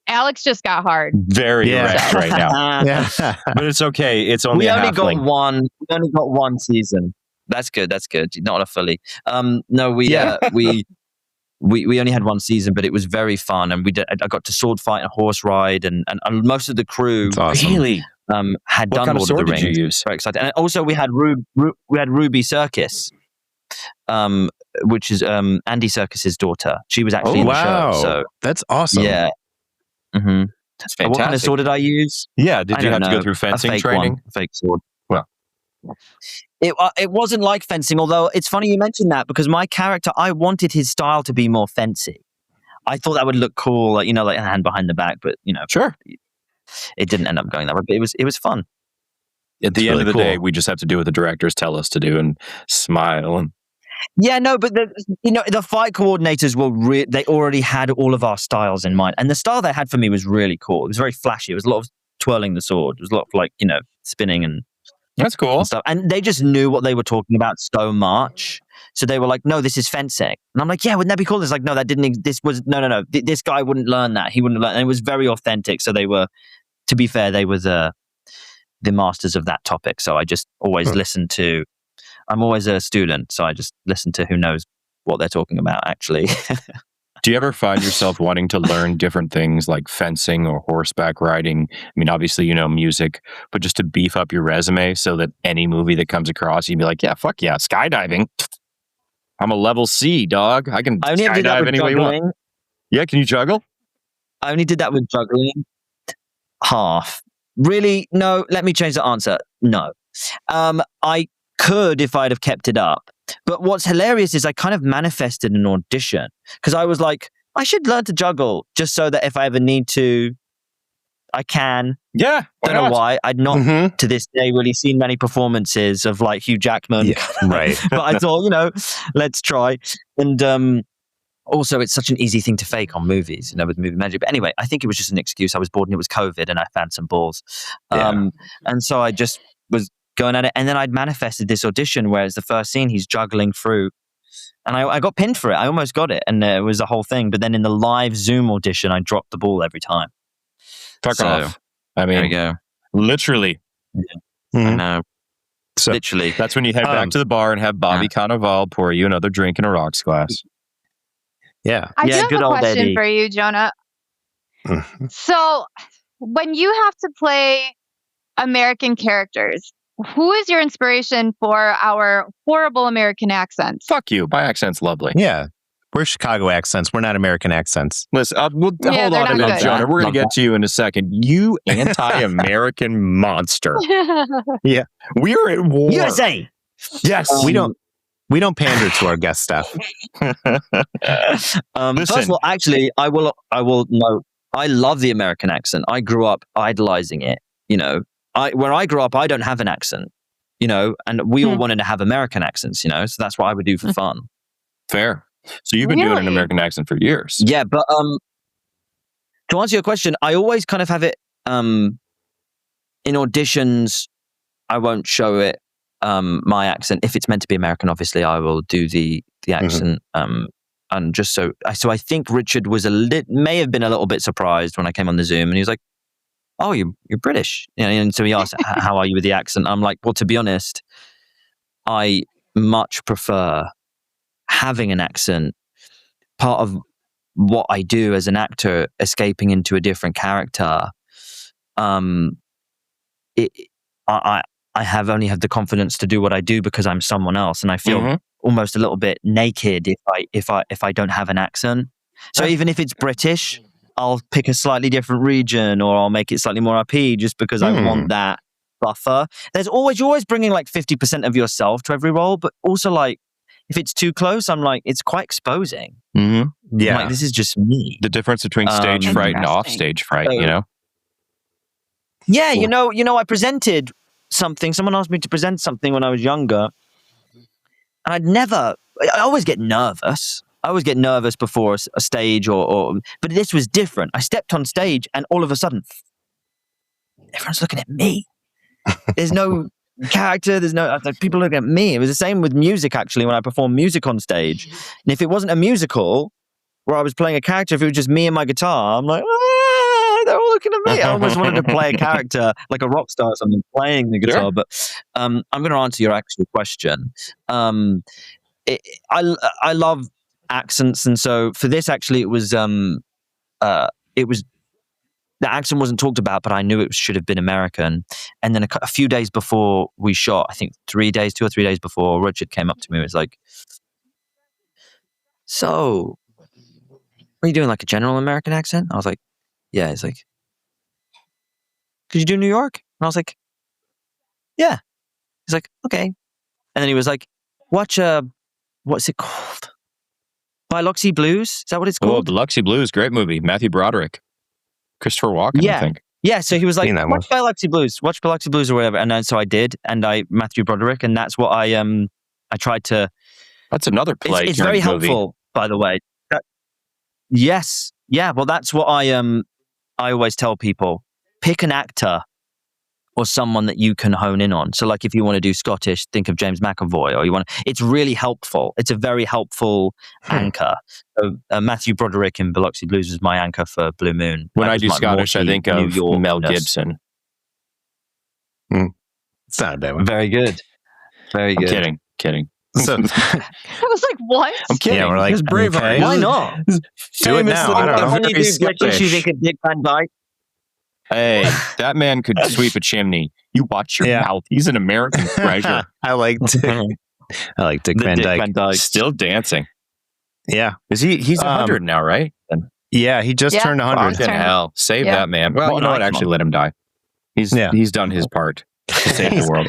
Alex just got hard. Very erect right now. Yeah. But it's okay. It's only We a only halfling. got one season. That's good. Not a fully. No, we only had one season, but it was very fun, and I got to sword fight and horse ride, and most of the crew Really had what done kind of Lord sword of the did you Rings. use? Very excited, and also we had Ruby Circus, which is Andy Serkis's daughter. She was actually in the show. So that's awesome. Yeah. Mm-hmm. That's fantastic. What kind of sword did I use? Yeah, did you have to go through fencing training? A fake sword. Well, it wasn't like fencing, although it's funny you mentioned that, because my character, I wanted his style to be more fancy. I thought that would look cool, like a hand behind the back, but sure. It didn't end up going that way, but it was fun. At the end of the day, we just have to do what the directors tell us to do and smile. And yeah, no, but the fight coordinators they already had all of our styles in mind, and the style they had for me was really cool. It was very flashy. It was a lot of twirling the sword. It was a lot of spinning and that's cool and stuff. And they just knew what they were talking about so much. So they were like, "No, this is fencing," and I'm like, "Yeah, wouldn't that be cool?" It's like, "No, that didn't. This was no. This guy wouldn't learn that. He wouldn't learn." And it was very authentic. So they were, to be fair, they were the masters of that topic. So I just always listen to. I'm always a student, so I just listen to who knows what they're talking about. Actually, do you ever find yourself wanting to learn different things like fencing or horseback riding? I mean, obviously, music, but just to beef up your resume so that any movie that comes across, you'd be like, "Yeah, fuck yeah, skydiving. I'm a level C, dog. I can skydive any way you want." Yeah, can you juggle? I only did that with juggling. Half. Really? No, let me change the answer. No. I could if I'd have kept it up. But what's hilarious is I kind of manifested an audition, because I was like, I should learn to juggle just so that if I ever need to, I can. Yeah. Don't know why. I'd not to this day really seen many performances of like Hugh Jackman. Yeah, right. But I thought, let's try. And also, it's such an easy thing to fake on movies, with movie magic. But anyway, I think it was just an excuse. I was bored and it was COVID and I found some balls. And so I just was going at it. And then I'd manifested this audition, whereas the first scene, he's juggling through. And I got pinned for it. I almost got it. And it was a whole thing. But then in the live Zoom audition, I dropped the ball every time. Fuck off. I mean, there we go. Literally. Yeah. I know. So, literally. That's when you head back to the bar and have Bobby Cannavale pour you another drink in a rocks glass. Yeah. I do have good a old question Eddie. for you, Jonah. So, when you have to play American characters, who is your inspiration for our horrible American accents? Fuck you. My accent's lovely. Yeah. We're Chicago accents. We're not American accents. Listen, hold on a minute, Jonah. We're going to get to you in a second. You anti-American monster. Yeah. We're at war. USA. Yes. We don't pander to our guest staff. First of all, actually, I will note, I love the American accent. I grew up idolizing it. Where I grew up, I don't have an accent, and we all wanted to have American accents, so that's what I would do for fun. Fair. So you've been doing an American accent for years. Yeah, but to answer your question, I always kind of have it in auditions. I won't show it my accent. If it's meant to be American, obviously I will do the accent. And just so I think Richard was may have been a little bit surprised when I came on the Zoom, and he was like, "Oh, you're British," and so he asked, "How are you with the accent?" I'm like, "Well, to be honest, I much prefer having an accent. Part of what I do as an actor, escaping into a different character, I only have the confidence to do what I do because I'm someone else, and I feel almost a little bit naked if I don't have an accent. So even if it's British, I'll pick a slightly different region, or I'll make it slightly more RP, just because I want that buffer. You're always bringing like 50% of yourself to every role, but also like if it's too close, I'm like, it's quite exposing. Yeah, like, this is just me. The difference between stage fright and off stage fright, Yeah, I presented something. Someone asked me to present something when I was younger, and I always get nervous. I always get nervous before a stage but this was different. I stepped on stage and all of a sudden everyone's looking at me. There's no character. There's no people looking at me. It was the same with music, actually, when I performed music on stage. And if it wasn't a musical where I was playing a character, if it was just me and my guitar, I'm like, they're all looking at me. I almost wanted to play a character like a rock star or something, playing the guitar. Sure. But I'm going to answer your actual question. I love accents, and so for this, actually, it was the accent wasn't talked about, but I knew it should have been American. And then a few days before we shot, I think 2 or 3 days before, Richard came up to me and was like, "So, are you doing like a general American accent?" I was like, "Yeah." He's like, "Could you do New York?" And I was like, "Yeah." He's like, "Okay." And then he was like, "Watch what's it called? Biloxi Blues? Is that what it's called?" Oh, Biloxi Blues, great movie. Matthew Broderick. Christopher Walken, I think. Yeah, so he was like, watch Biloxi Blues or whatever. And then so I did, and Matthew Broderick, and that's what I tried to... That's another play. It's very helpful, by the way. Yes. Yeah, well, that's what I always tell people. Pick an actor or someone that you can hone in on. So like if you want to do Scottish, think of James McAvoy, or it's really helpful. It's a very helpful anchor. Matthew Broderick in Biloxi Blues was my anchor for Blue Moon. When I do Scottish, I think of Mel Gibson. It's not a bad one. Very good. Very good. I'm kidding. So I was like, what? I'm kidding. Yeah, we're like, Braveheart. Why not? Do it now. I don't know. You think of Dick Van Dyke? Hey, that man could sweep a chimney. You watch your mouth. He's an American treasure. I like Dick Van Dyke. Still dancing. Yeah. He's 100 now, right? Yeah, he just turned 100. Fucking hell. Save that man. Well, you know what? Actually, let him die. He's done his part to save the world.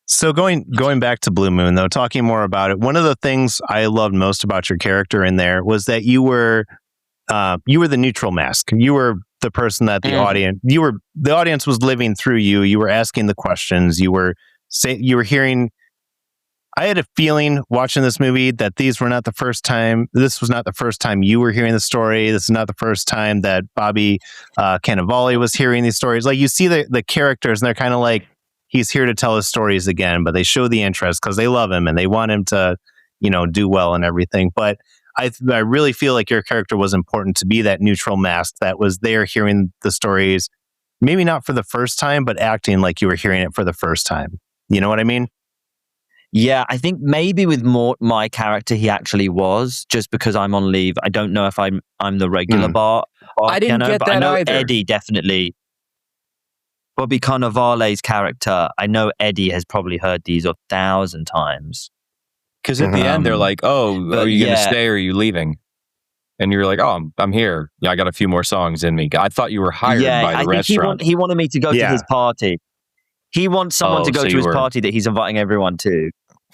So going back to Blue Moon, though, talking more about it, one of the things I loved most about your character in there was that you were the neutral mask. You were the person that the audience was living through you. You were asking the questions. You were hearing. I had a feeling watching this movie that this was not the first time you were hearing the story. This is not the first time that Bobby Cannavale was hearing these stories. Like you see the characters, and they're kind of like, he's here to tell his stories again, but they show the interest because they love him and they want him to, do well and everything. But I really feel like your character was important to be that neutral mask that was there hearing the stories, maybe not for the first time, but acting like you were hearing it for the first time. You know what I mean? Yeah, I think maybe with my character, he actually was, just because I'm on leave. I don't know if I'm the regular bar I didn't get that I know either. Eddie definitely. Bobby Cannavale's character, I know Eddie has probably heard these 1,000 times. Because at the end, they're like, "Oh, are you going to stay or are you leaving?" And you're like, "Oh, I'm here. Yeah, I got a few more songs in me." I thought you were hired by the restaurant. He wanted me to go to his party. He wants someone to go to his party that he's inviting everyone to.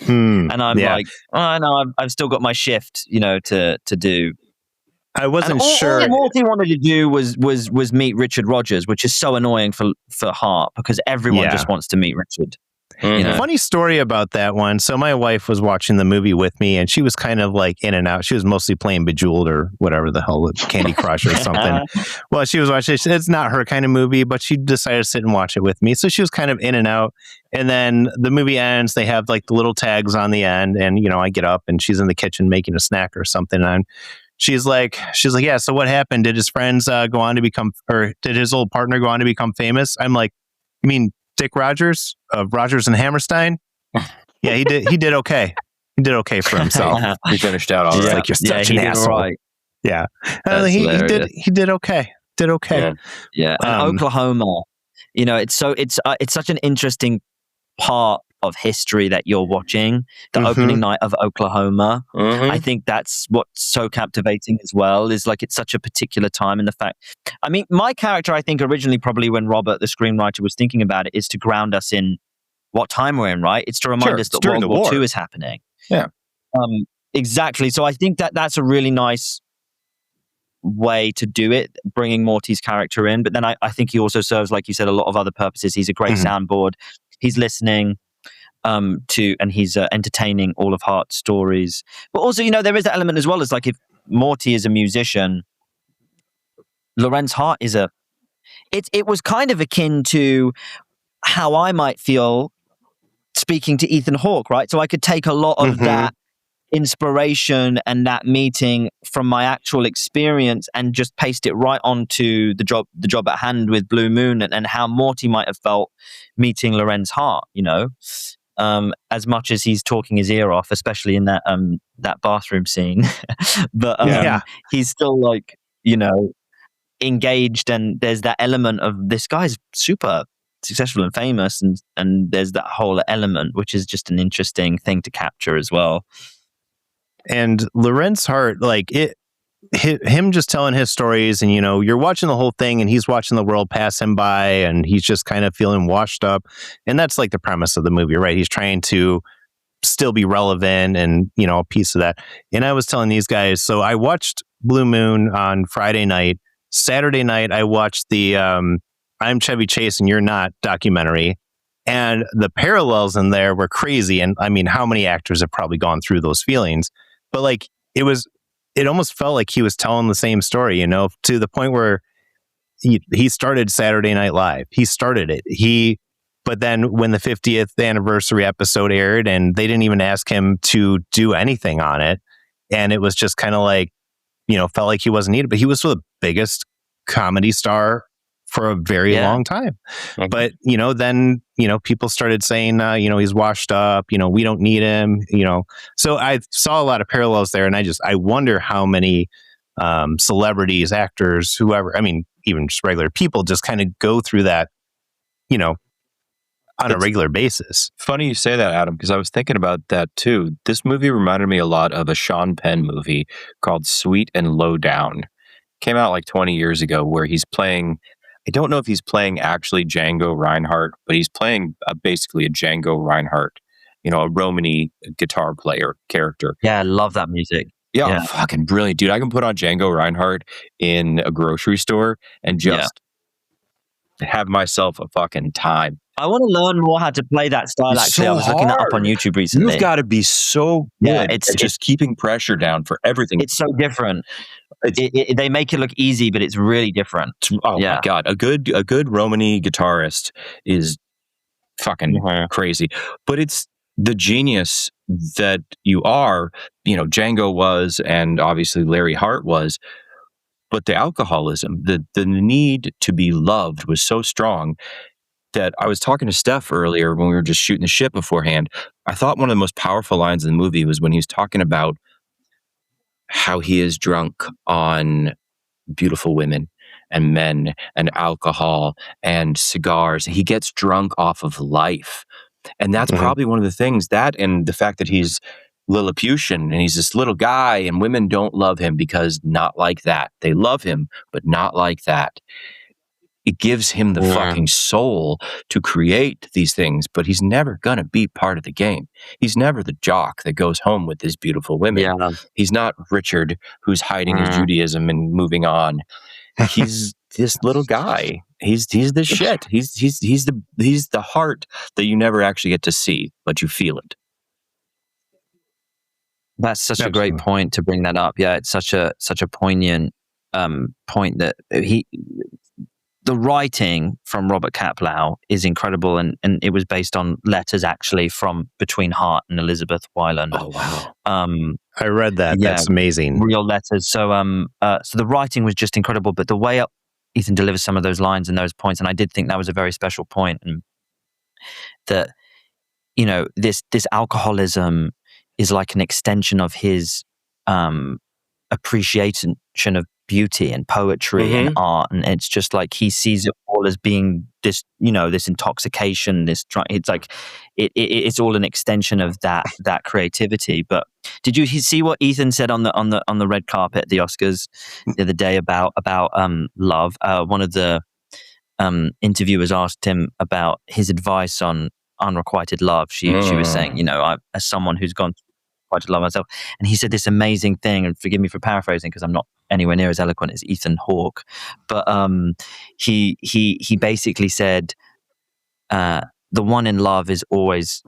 And I'm like, "Oh, no, I've still got my shift, to do." I wasn't sure. All Morty wanted to do was meet Richard Rodgers, which is so annoying for Hart because everyone just wants to meet Richard. Funny story about that one. So my wife was watching the movie with me, and she was kind of like in and out. She was mostly playing Bejeweled or whatever the hell, Candy Crush or something. Well, she was watching. It's not her kind of movie, but she decided to sit and watch it with me. So she was kind of in and out. And then the movie ends. They have like the little tags on the end, and I get up, and she's in the kitchen making a snack or something, and She's like, yeah. So what happened? Did his friends go on to become, or did his old partner go on to become famous? I'm like, you mean Dick Rogers of Rogers and Hammerstein? Yeah, he did. He did okay. He did okay for himself. He finished out all right. Like, you're such an asshole. Right. Yeah, he did okay. Did okay. Yeah. And Oklahoma, it's such an interesting part of history that you're watching, the opening night of Oklahoma. I think that's what's so captivating as well, is like it's such a particular time. And the fact, I mean, my character, I think originally probably when Robert, the screenwriter, was thinking about it, is to ground us in what time we're in, right? It's to remind us that World War II is happening. Yeah. Exactly. So I think that's a really nice way to do it, bringing Morty's character in. But then I think he also serves, like you said, a lot of other purposes. He's a great soundboard. He's listening and he's entertaining all of Hart's stories. But also, there is that element as well, as like if Morty is a musician, Lorenz Hart is it was kind of akin to how I might feel speaking to Ethan Hawke, right? So I could take a lot of that inspiration and that meeting from my actual experience and just paste it right onto the job at hand with Blue Moon, and how Morty might have felt meeting Lorenz Hart, you know, as much as he's talking his ear off, especially in that bathroom scene. But he's still, like, you know, engaged, and there's that element of this guy's super successful and famous, and there's that whole element, which is just an interesting thing to capture as well. And Lorenz Hart, like him just telling his stories, and, you know, you're watching the whole thing and he's watching the world pass him by and he's just kind of feeling washed up. And that's like the premise of the movie, right? He's trying to still be relevant and, you know, a piece of that. And I was telling these guys, so I watched Blue Moon on Friday night. Saturday night, I watched the I'm Chevy Chase and You're Not documentary. And the parallels in there were crazy. And I mean, how many actors have probably gone through those feelings? But like, it almost felt like he was telling the same story, you know, to the point where he started Saturday Night Live. He started it. But then when the 50th anniversary episode aired and they didn't even ask him to do anything on it, and it was just kind of like, you know, felt like he wasn't needed, but he was the biggest comedy star for a very long time. Okay. But, you know, then, you know, people started saying, you know, he's washed up, you know, we don't need him, you know. So I saw a lot of parallels there, and I wonder how many celebrities, actors, whoever, I mean, even just regular people just kind of go through that, you know, on a regular basis. Funny you say that, Adam, because I was thinking about that too. This movie reminded me a lot of a Sean Penn movie called Sweet and Low Down. Came out like 20 years ago, where he's playing, I don't know if he's playing actually Django Reinhardt, but he's playing basically a Django Reinhardt, you know, a Romany guitar player character. Yeah, I love that music. Yeah, fucking brilliant, dude. I can put on Django Reinhardt in a grocery store and just have myself a fucking time. I want to learn more how to play that style. It's actually, so I was looking that up on YouTube recently. You've got to be so good at just keeping pressure down for everything. It's so different. They make it look easy, but it's really different. Oh my God. A good Romany guitarist is fucking crazy. But it's the genius that you are, you know, Django was, and obviously Larry Hart was. But the alcoholism, the need to be loved was so strong that I was talking to Steph earlier when we were just shooting the shit beforehand. I thought one of the most powerful lines in the movie was when he was talking about how he is drunk on beautiful women and men and alcohol and cigars. He gets drunk off of life. And that's probably one of the things, that and the fact that he's Lilliputian and he's this little guy and women don't love him because not like that. They love him, but not like that. It gives him the fucking soul to create these things, but he's never going to be part of the game. He's never the jock that goes home with his beautiful women. Yeah. He's not Richard, who's hiding his Judaism and moving on. He's this little guy. He's the shit. He's the heart that you never actually get to see, but you feel it. That's such a great point to bring that up. Yeah, it's such a poignant point that the writing from Robert Kaplow is incredible, and it was based on letters actually from between Hart and Elizabeth Weiland. Oh wow! I read that. Yeah, that's amazing. Real letters. So so the writing was just incredible, but the way Ethan delivers some of those lines and those points, and I did think that was a very special point, and that, you know, this alcoholism is like an extension of his appreciation of beauty and poetry and art, and it's just like he sees it all as being this, you know, this intoxication, it's like it's all an extension of that creativity. But did you see what Ethan said on the red carpet at the Oscars the other day about love? One of the interviewers asked him about his advice on unrequited love. She was saying, you know, as someone who's gone quite to love myself, and he said this amazing thing, and forgive me for paraphrasing because I'm not anywhere near as eloquent as Ethan Hawke, but he basically said, the one in love is always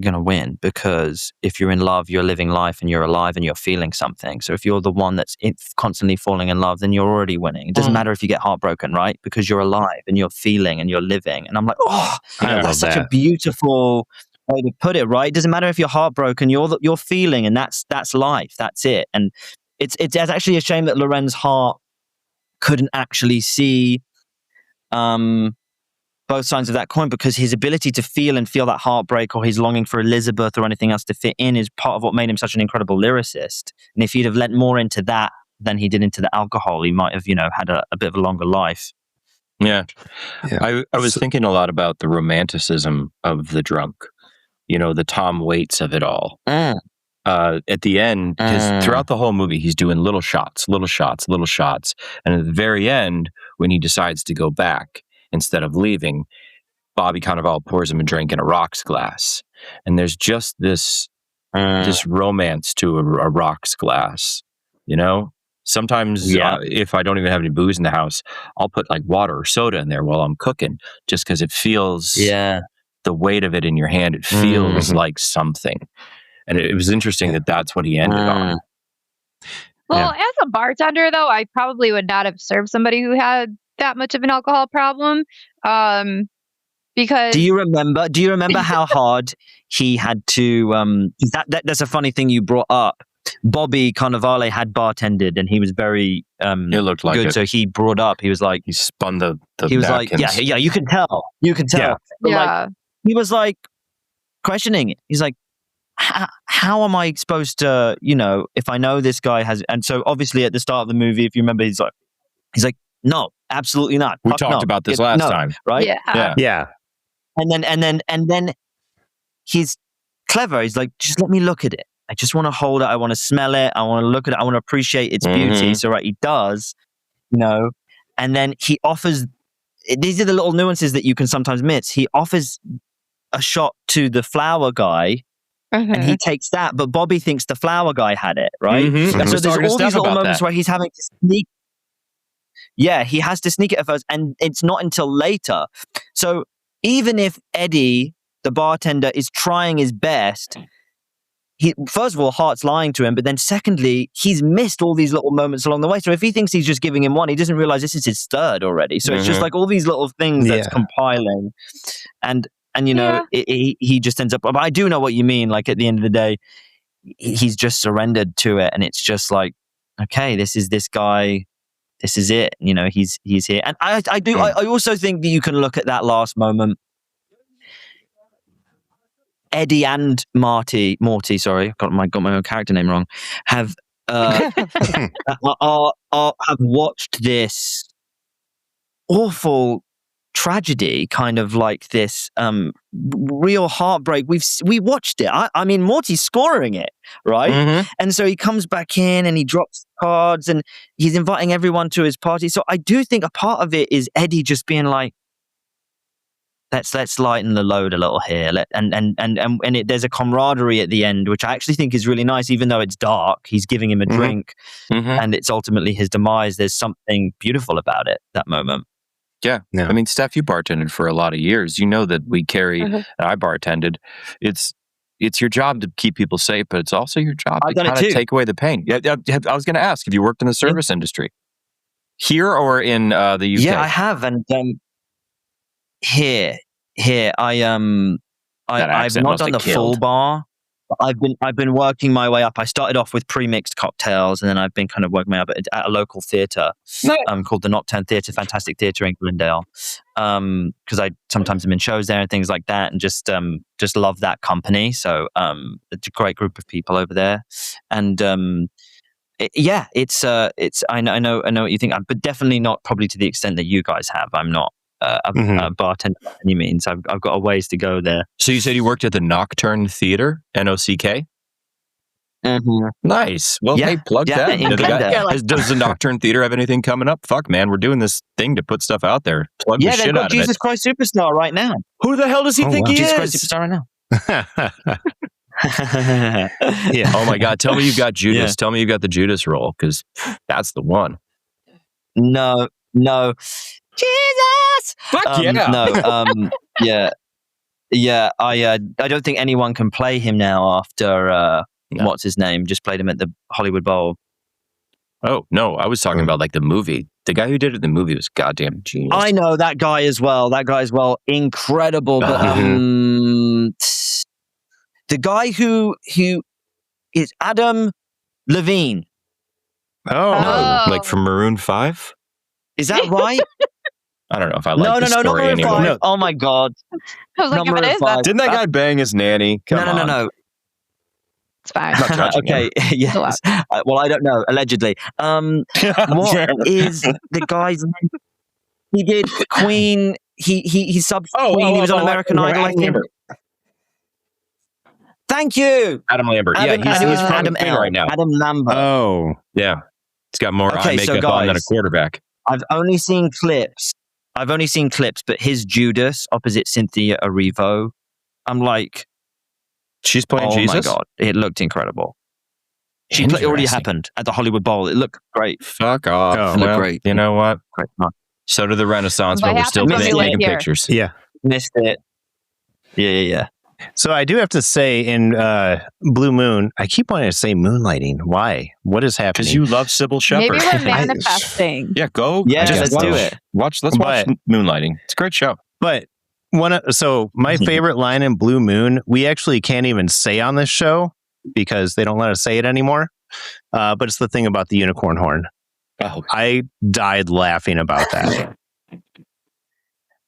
gonna win, because if you're in love, you're living life and you're alive and you're feeling something. So if you're the one that's constantly falling in love, then you're already winning. It doesn't matter if you get heartbroken, right? Because you're alive and you're feeling and you're living. And I'm like, that's such a beautiful way to put it, right? It doesn't matter if you're heartbroken, you're feeling, and that's life. That's it. And it's actually a shame that Loren's heart couldn't actually see both sides of that coin, because his ability to feel that heartbreak, or his longing for Elizabeth or anything else to fit in, is part of what made him such an incredible lyricist. And if he'd have lent more into that than he did into the alcohol, he might have, had a bit of a longer life. Yeah. I was thinking a lot about the romanticism of the drunk, the Tom Waits of it all. At the end, because throughout the whole movie, he's doing little shots. And at the very end, when he decides to go back, instead of leaving, Bobby Cannavale pours him a drink in a rocks glass. And there's just this romance to a rocks glass, Sometimes if I don't even have any booze in the house, I'll put like water or soda in there while I'm cooking, just because it feels, the weight of it in your hand, it feels like something. And it was interesting that that's what he ended on. Well, as a bartender, though, I probably would not have served somebody who had that much of an alcohol problem. Because do you remember how hard he had to? That's a funny thing you brought up. Bobby Cannavale had bartended, and he was very it looked like good. it. So he brought up. He was like, he spun the. He was like, yeah. You can tell. Yeah. Like, he was like questioning it. He's like, how am I supposed to, if I know this guy has? And so obviously at the start of the movie, if you remember, he's like, no, absolutely not. We talked about this last time, right? Yeah. And then he's clever. He's like, just let me look at it. I just want to hold it. I want to smell it. I want to look at it. I want to appreciate its beauty. So he does, and then he offers. These are the little nuances that you can sometimes miss. He offers a shot to the flower guy. And he takes that, but Bobby thinks the flower guy had it, right? And so there's all these little moments where he's having to sneak. Yeah, he has to sneak it at first, and it's not until later. So even if Eddie, the bartender, is trying his best, he, first of all, Hart's lying to him, but then secondly, he's missed all these little moments along the way. So if he thinks he's just giving him one, he doesn't realize this is his third already. So it's just like all these little things that's compiling. And he just ends up. But I do know what you mean. Like at the end of the day, he's just surrendered to it, and it's just like, okay, this is this guy. This is it. He's here. And I also think that you can look at that last moment. Eddie and Morty. Sorry, got my own character name wrong. Have have watched this awful tragedy, kind of like this real heartbreak. We watched it. I mean, Morty's scoring it, right? And so he comes back in and he drops cards and he's inviting everyone to his party. So I do think a part of it is Eddie just being like, let's lighten the load a little here. There's a camaraderie at the end, which I actually think is really nice, even though it's dark. He's giving him a drink, and it's ultimately his demise. There's something beautiful about it, that moment. Yeah. I mean, Steph, you bartended for a lot of years. You know that we carry, and I bartended. It's your job to keep people safe, but it's also your job to kind of take away the pain. I was going to ask, have you worked in the service industry? Here or in the UK? Yeah, I have. And here, I've not done the full bar. I've been working my way up. I started off with pre-mixed cocktails, and then I've been kind of working my way up at a local theatre called the Nocturne Theatre, fantastic theatre in Glendale. Because I sometimes am in shows there and things like that, and just love that company. So it's a great group of people over there, and it's I know what you think, but definitely not probably to the extent that you guys have. I'm not a bartender by any means. I've got a ways to go there. So you said you worked at the Nocturne Theatre, NOCK? Nice. Well, hey, plug that. Does the Nocturne Theatre have anything coming up? Fuck, man, we're doing this thing to put stuff out there. Plug the shit out of it. Jesus Christ Superstar right now. Who the hell does he think he is? Jesus Christ Superstar right now. Yeah. Oh my God. Tell me you've got Judas. Yeah. Tell me you've got the Judas role, because that's the one. No. Jesus! Fuck yeah. Yeah. Yeah, I don't think anyone can play him now after what's his name just played him at the Hollywood Bowl. Oh no, I was talking about like the movie. The guy who did it in the movie was goddamn genius. I know that guy as well. Incredible. But the guy who is Adam Levine. Oh, like from Maroon 5? Is that right? I don't know if I like the story not Maroon anymore. 5. Oh my god! I was like, if it is, didn't that guy bang his nanny? Come on. No. It's fine. I'm not judging Okay, yes. Well, I don't know. Allegedly, what is the guy's name? He did Queen. He subbed Queen. He was on American Idol. I think. Thank you, Adam Lambert. He's Adam L right now. Adam Lambert. Oh, yeah. He's got more eye makeup on than a quarterback. I've only seen clips, but his Judas opposite Cynthia Erivo, I'm like, she's playing Jesus? Oh my God, it looked incredible. It already happened at the Hollywood Bowl. It looked great. Fuck off. It looked great. You know what? Great. So did the Renaissance, but we're still taking pictures. Yeah. Missed it. Yeah. So I do have to say in Blue Moon, I keep wanting to say moonlighting. Why? What is happening? Because you love Sybil Shepherd. Maybe we're manifesting. Yeah, go. Yeah, let's do it. Let's watch Moonlighting. It's a great show. But my favorite line in Blue Moon, we actually can't even say on this show because they don't let us say it anymore. But it's the thing about the unicorn horn. Oh. I died laughing about that.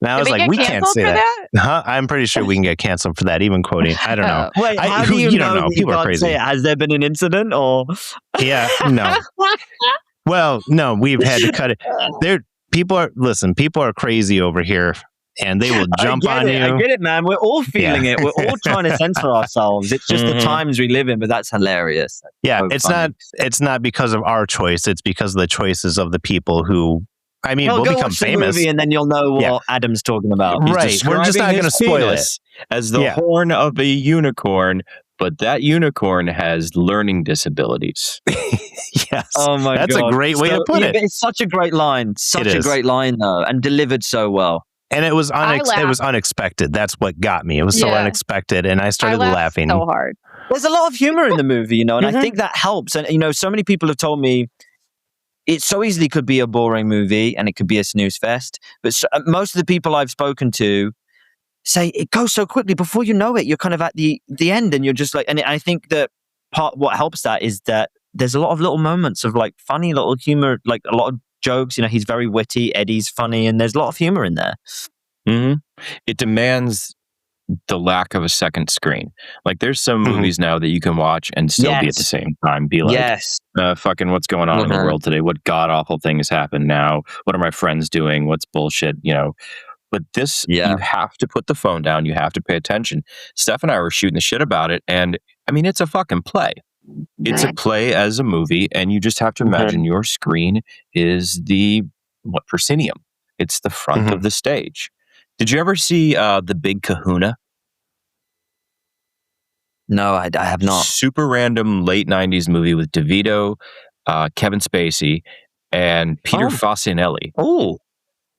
And I was like, we can't say that. Huh? I'm pretty sure we can get canceled for that, even quoting. I don't know. Wait, how do you know? People are crazy. Has there been an incident or? Yeah, no. Well, no, we've had to cut it. People are crazy over here, and they will jump on you. I get it, man. We're all feeling it. We're all trying to censor ourselves. It's just the times we live in, but that's hilarious. Yeah, so it's not because of our choice. It's because of the choices of the people who. I mean, we'll become famous, movie and then you'll know what Adam's talking about. Right, we're just not going to spoil it as the horn of a unicorn, but that unicorn has learning disabilities. Yes. Oh my God, that's a great way to put it. It's such a great line, great line though, and delivered so well. And it was unexpected. That's what got me. It was so unexpected, and I started laughing so hard. There's a lot of humor in the movie, and I think that helps. And so many people have told me. It so easily could be a boring movie and it could be a snooze fest. But most of the people I've spoken to say it goes so quickly before you know it. You're kind of at the end and you're just like, and I think that what helps that is that there's a lot of little moments of like funny little humor, like a lot of jokes. He's very witty. Eddie's funny and there's a lot of humor in there. Mm-hmm. It demands the lack of a second screen. Like there's some movies now that you can watch and still be at the same time. Be like, fucking what's going on in the world today? What god awful thing has happened now? What are my friends doing? What's bullshit? But this, you have to put the phone down. You have to pay attention. Steph and I were shooting the shit about it. And I mean, it's a fucking play. It's a play as a movie. And you just have to imagine your screen is the proscenium. It's the front of the stage. Did you ever see The Big Kahuna? No, I have not. Super random late 90s movie with DeVito, Kevin Spacey, and Peter Facinelli. Oh.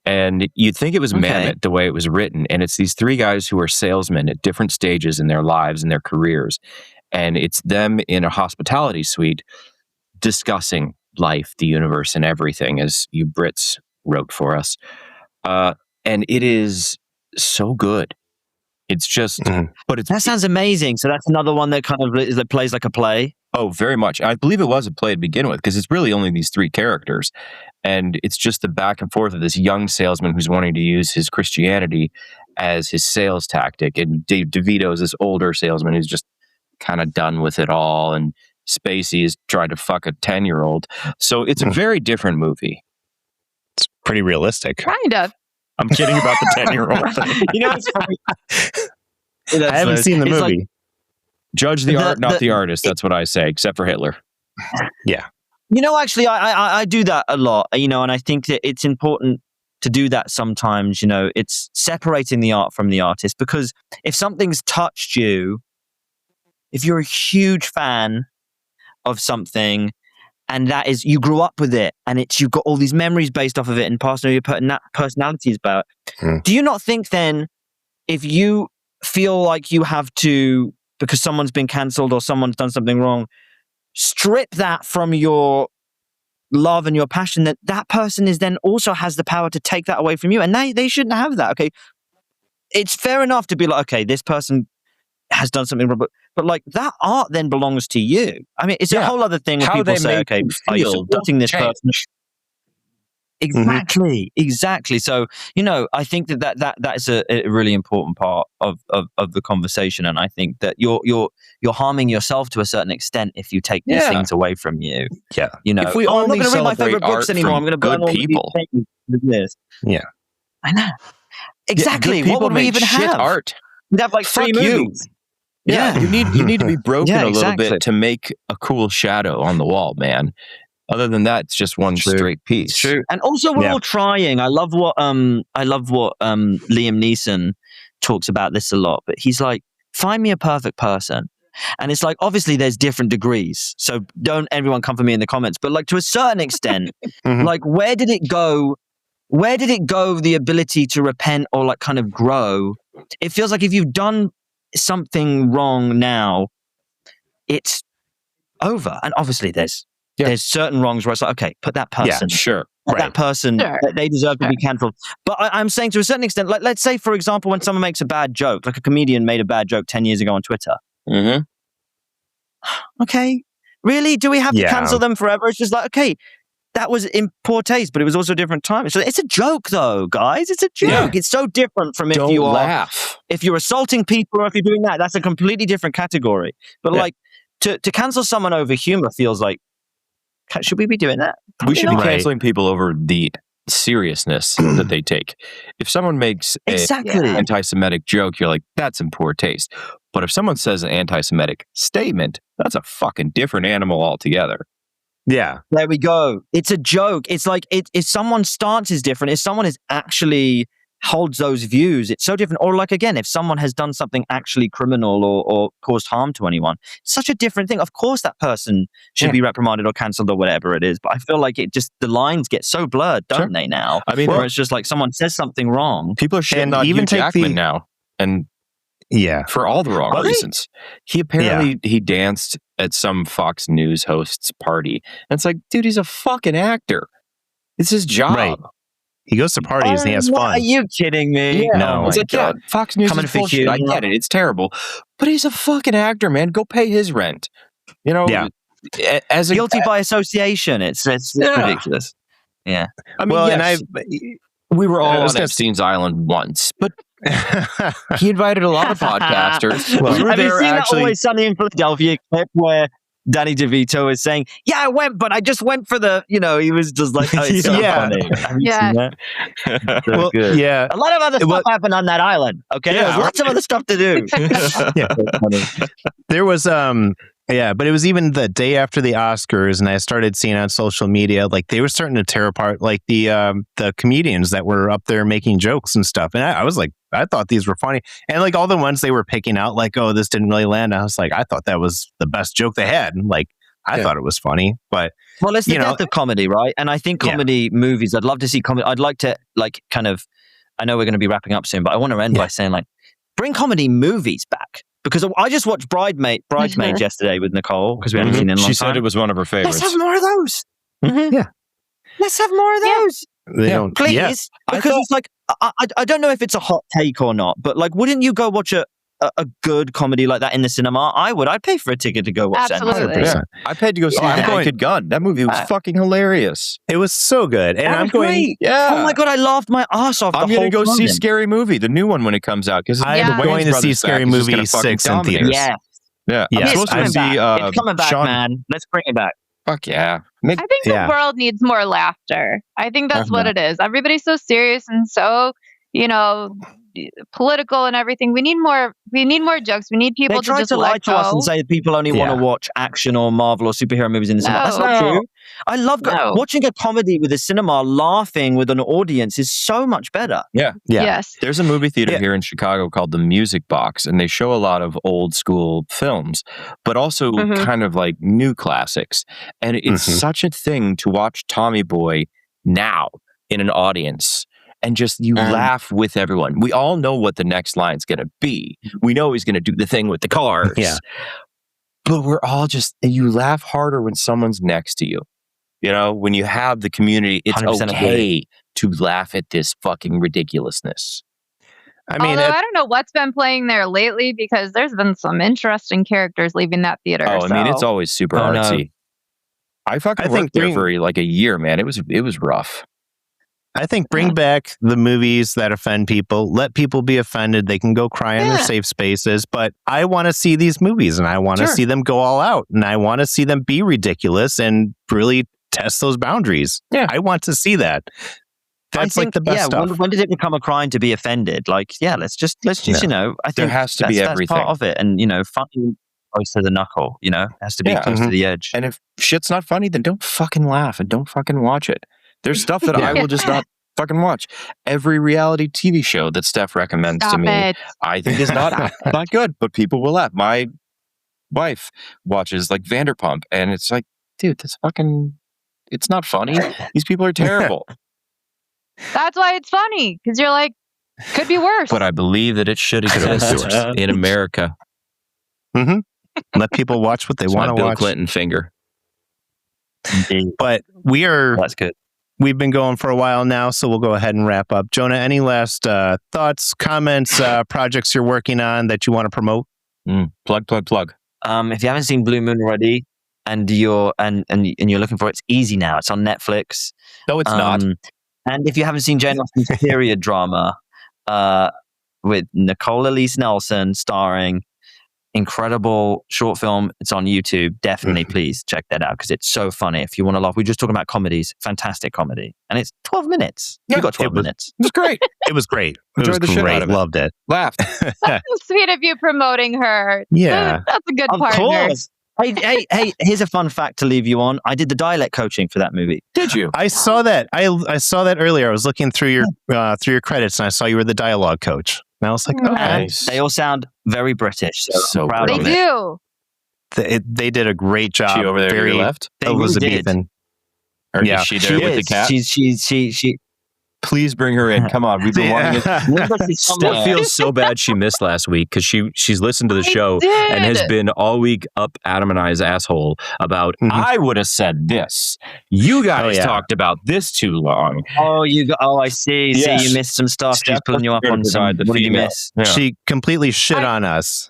And you'd think it was Mamet the way it was written. And it's these three guys who are salesmen at different stages in their lives and their careers. And it's them in a hospitality suite discussing life, the universe, and everything, as you Brits wrote for us. And it is so good. It's just, but that sounds amazing. So that's another one that kind of that plays like a play. Oh, very much. I believe it was a play to begin with because it's really only these three characters. And it's just the back and forth of this young salesman who's wanting to use his Christianity as his sales tactic. And Dave DeVito is this older salesman who's just kind of done with it all. And Spacey is trying to fuck a 10-year-old. So it's a very different movie. It's pretty realistic. Kind of. I'm kidding about the 10-year-old. It's funny. I haven't seen the movie. Like, judge the art, not the artist. That's what I say, except for Hitler. Yeah. Actually, I do that a lot, and I think that it's important to do that sometimes. It's separating the art from the artist, because if something's touched you, if you're a huge fan of something, and that is, you grew up with it, and you've got all these memories based off of it, and passed on your personality is about. Do you not think then, if you feel like you have to, because someone's been cancelled or someone's done something wrong, strip that from your love and your passion, that person is then also has the power to take that away from you, and they shouldn't have that. Okay, it's fair enough to be like, okay, this person has done something wrong, but like that art then belongs to you. I mean, it's a whole other thing when people say, okay, are you supporting this person? Exactly. So, I think that is a really important part of the conversation, and I think that you're harming yourself to a certain extent if you take these things away from you. Yeah. If we I'm not only going to read my celebrate favorite books art anymore. I'm from going to burn good all people. This. Yeah. I know. Exactly. Good What would we make even shit have? art. We'd have like Fuck 3 movies. Yeah. You need to be broken a little exactly. bit to make a cool shadow on the wall, man. Other than that, it's just one straight piece. True. And also we're all trying. I love what Liam Neeson talks about this a lot, but he's like, find me a perfect person. And it's like, obviously there's different degrees. So don't everyone come for me in the comments, but like to a certain extent, like where did it go, the ability to repent or like kind of grow? It feels like if you've done something wrong now, it's over. And obviously there's certain wrongs where it's like, okay, put that person. That person, they deserve to be cancelled. But I'm saying to a certain extent, like let's say, for example, when someone makes a bad joke, like a comedian made a bad joke 10 years ago on Twitter. Okay, really? Do we have to cancel them forever? It's just like, okay, that was in poor taste, but it was also a different time. So it's a joke, though, guys. It's a joke. Yeah. It's so different from if you're assaulting people or if you're doing that. That's a completely different category. But like to cancel someone over humor feels like, should we be doing that? We should be canceling people over the seriousness that they take. If someone makes an anti-Semitic joke, you're like, that's in poor taste. But if someone says an anti-Semitic statement, that's a fucking different animal altogether. Yeah. There we go. It's a joke. It's like, if someone's stance is different, if someone is actually holds those views, it's so different. Or like, again, if someone has done something actually criminal or caused harm to anyone, it's such a different thing. Of course that person should be reprimanded or cancelled or whatever it is. But I feel like the lines get so blurred, don't they now? I mean, where it's just like someone says something wrong. People are shitting on Hugh Jackman now. And for all the wrong reasons. He apparently he danced at some Fox News host's party. And it's like, dude, he's a fucking actor. It's his job. Right. He goes to parties and he has fun. Are you kidding me? Yeah. No. It's like, Fox News is bullshit. I get it. It's terrible. But he's a fucking actor, man. Go pay his rent. As guilty by association. It's ridiculous. Yeah. I mean, we were all on Epstein's Island once, but he invited a lot of podcasters. Well, have you seen that Always Sunny in Philadelphia clip where Danny DeVito is saying, I went, but I just went for the, he was just like, oh, it's so funny. Have you seen that? So good. Yeah. A lot of other stuff happened on that island. Okay. There's lots of other stuff to do. There was, but it was even the day after the Oscars, and I started seeing on social media, like they were starting to tear apart like the comedians that were up there making jokes and stuff. And I was like, I thought these were funny. And like all the ones they were picking out, like, oh, this didn't really land. I was like, I thought that was the best joke they had. Like, I thought it was funny, but well, it's the death of comedy, right? And I think comedy movies, I'd love to see comedy. I'd like to I know we're going to be wrapping up soon, but I want to end by saying like, bring comedy movies back. Because I just watched Bridesmaids yesterday with Nicole because we hadn't seen it in a long time. She said it was one of her favorites. Let's have more of those. Yeah. Let's have more of those. They don't, please. Because it's like, I don't know if it's a hot take or not, but like, wouldn't you go watch a good comedy like that in the cinema? I would. I'd pay for a ticket to go watch that. 100%. I paid to go see Naked Gun. That movie was fucking hilarious. It was so good. And I'm going, oh my God, I laughed my ass off. I'm going to go see Scary Movie, the new one when it comes out. Because I'm going to see Scary Movie 6 in theaters. Yeah. I'm supposed to see it's coming back, man. Let's bring it back. Fuck yeah. I think the world needs more laughter. I think that's what it is. Everybody's so serious and so, political and everything. We need more jokes. We need people to just lie to us and say that people only want to watch action or Marvel or superhero movies in the cinema. That's not true. I love watching a comedy with a cinema laughing with an audience is so much better. Yeah. Yes. There's a movie theater here in Chicago called the Music Box, and they show a lot of old school films, but also kind of like new classics. And it's such a thing to watch Tommy Boy now in an audience and just you laugh with everyone. We all know what the next line's going to be. We know he's going to do the thing with the cars. Yeah. But we're all just, you laugh harder when someone's next to you. You know, when you have the community, it's okay to laugh at this fucking ridiculousness. I mean, I don't know what's been playing there lately because there's been some interesting characters leaving that theater. Oh, I mean, it's always super artsy. No. I fucking worked there for like a year, man. It was rough. I think bring back the movies that offend people. Let people be offended. They can go cry in their safe spaces. But I want to see these movies, and I want to see them go all out, and I want to see them be ridiculous and really test those boundaries. Yeah, I want to see that. That's like the best stuff. When did it become a crime to be offended? Like, let's just you know, I think there has to be everything. That's part of it, and you know, funny close to the knuckle. You know, has to be close to the edge. And if shit's not funny, then don't fucking laugh and don't fucking watch it. There's stuff that I will just not fucking watch. Every reality TV show that Steph recommends to me, I think is not good, but people will laugh. My wife watches like Vanderpump, and it's like, dude, it's not funny. These people are terrible. That's why it's funny, because you're like, could be worse. But I believe that it should exist in America. Mm-hmm. Let people watch what they want to watch. Bill Clinton finger. But that's good. We've been going for a while now, so we'll go ahead and wrap up. Jonah, any last thoughts, comments, projects you're working on that you want to promote? Plug. If you haven't seen Blue Moon already, and you're looking for it, it's easy now. It's on Netflix. No, it's not. And if you haven't seen Jane Austen's period drama with Nicola Lees Nelson starring, incredible short film. It's on YouTube. Definitely, please check that out because it's so funny. If you want to laugh, we're just talking about comedies. Fantastic comedy, and it's 12 minutes. Yeah, you got 12 minutes. It was great. It was great. Enjoyed the shit out of it. Loved it. Laughed. That's sweet of you promoting her. Yeah, that's a good partner. Of course. Hey, here's a fun fact to leave you on. I did the dialect coaching for that movie. Did you? I saw that. I saw that earlier. I was looking through your credits, and I saw you were the dialogue coach. And I was like, oh, nice. They all sound very British. So proud of it. They do. They did a great job. She over there to your left? Elizabethan. Or is she there with the cat? She Please bring her in. Come on. We've been wanting it. Steph feels so bad she missed last week because she's listened to the show and has been all week up Adam and I's asshole about, I would have said this. You guys talked about this too long. I see. Yes. See, you missed some stuff. She's pulling you up on some. What did you miss? Yeah. She completely shit on us.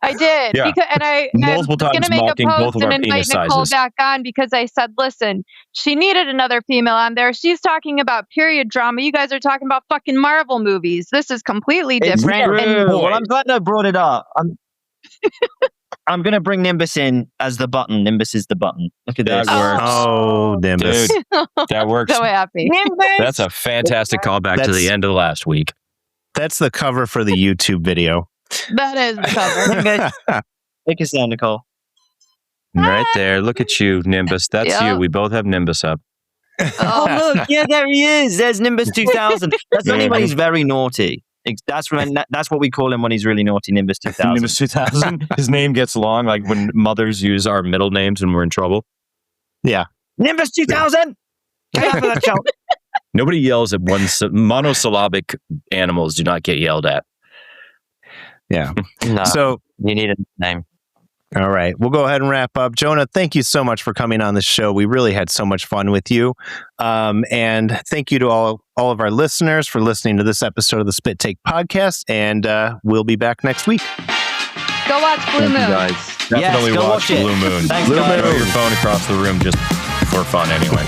I did. Yeah. I'm multiple times going to make a both post of our and invite Nicole back on because I said, listen, she needed another female on there. She's talking about period drama. You guys are talking about fucking Marvel movies. This is completely different. Well, I'm glad I brought it up. I'm going to bring Nimbus in as the button. Nimbus is the button. Look at this. That works. Oh, Nimbus. Dude, that works. So happy. Nimbus! That's a fantastic callback to the end of last week. That's the cover for the YouTube video. That is the cover. Make a sound, Nicole. Right there. Look at you, Nimbus. That's you. We both have Nimbus up. Oh, look. Yeah, there he is. There's Nimbus 2000. That's only when he's very naughty. That's what we call him when he's really naughty, Nimbus 2000. Nimbus 2000. His name gets long, like when mothers use our middle names when we're in trouble. Yeah. Nimbus 2000! Get out of that show. Nobody yells at monosyllabic animals do not get yelled at. Yeah. No, so you need a name. All right. We'll go ahead and wrap up. Jonah, thank you so much for coming on the show. We really had so much fun with you. And thank you to all of our listeners for listening to this episode of the SpitTake podcast. And we'll be back next week. Go watch Blue Moon. Guys. Definitely watch Blue Moon. Thanks, Blue guys. Moon. Throw your phone across the room just for fun anyway.